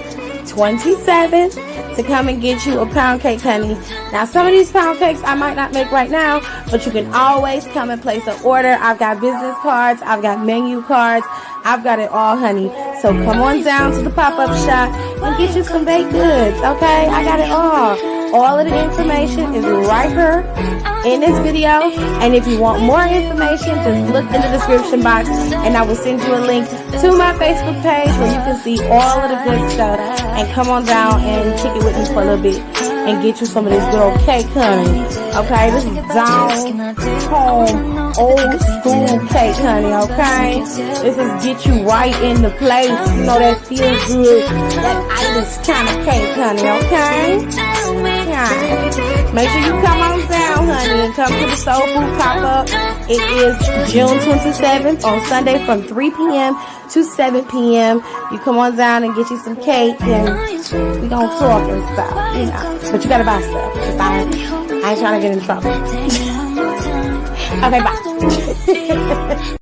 27th to come and get you a pound cake, honey. Now, some of these pound cakes I might not make right now, but you can always come and place an order. I've got business cards. I've got menu cards. I've got it all, honey. So come on down to the pop-up shop and get you some baked goods, okay? I got it all. All of the information is right here in this video. And if you want more information, just look in the description box and I will send you a link to my Facebook page where you can see all of the good stuff. And come on down and kick it with me for a little bit and get you some of this good old cake, honey. Okay, this is down home, old school cake, honey, okay? This is get you right in the place, you know, that feels good, that itis kind of cake, honey, okay? Yeah. Make sure you come on down, honey, and come to the Soul Food Pop-Up. It is June 27th on Sunday from 3 p.m. to 7 p.m. You come on down and get you some cake, and we gonna talk and stuff, you know. But you gotta buy stuff, because I ain't trying to get in trouble. Okay, bye.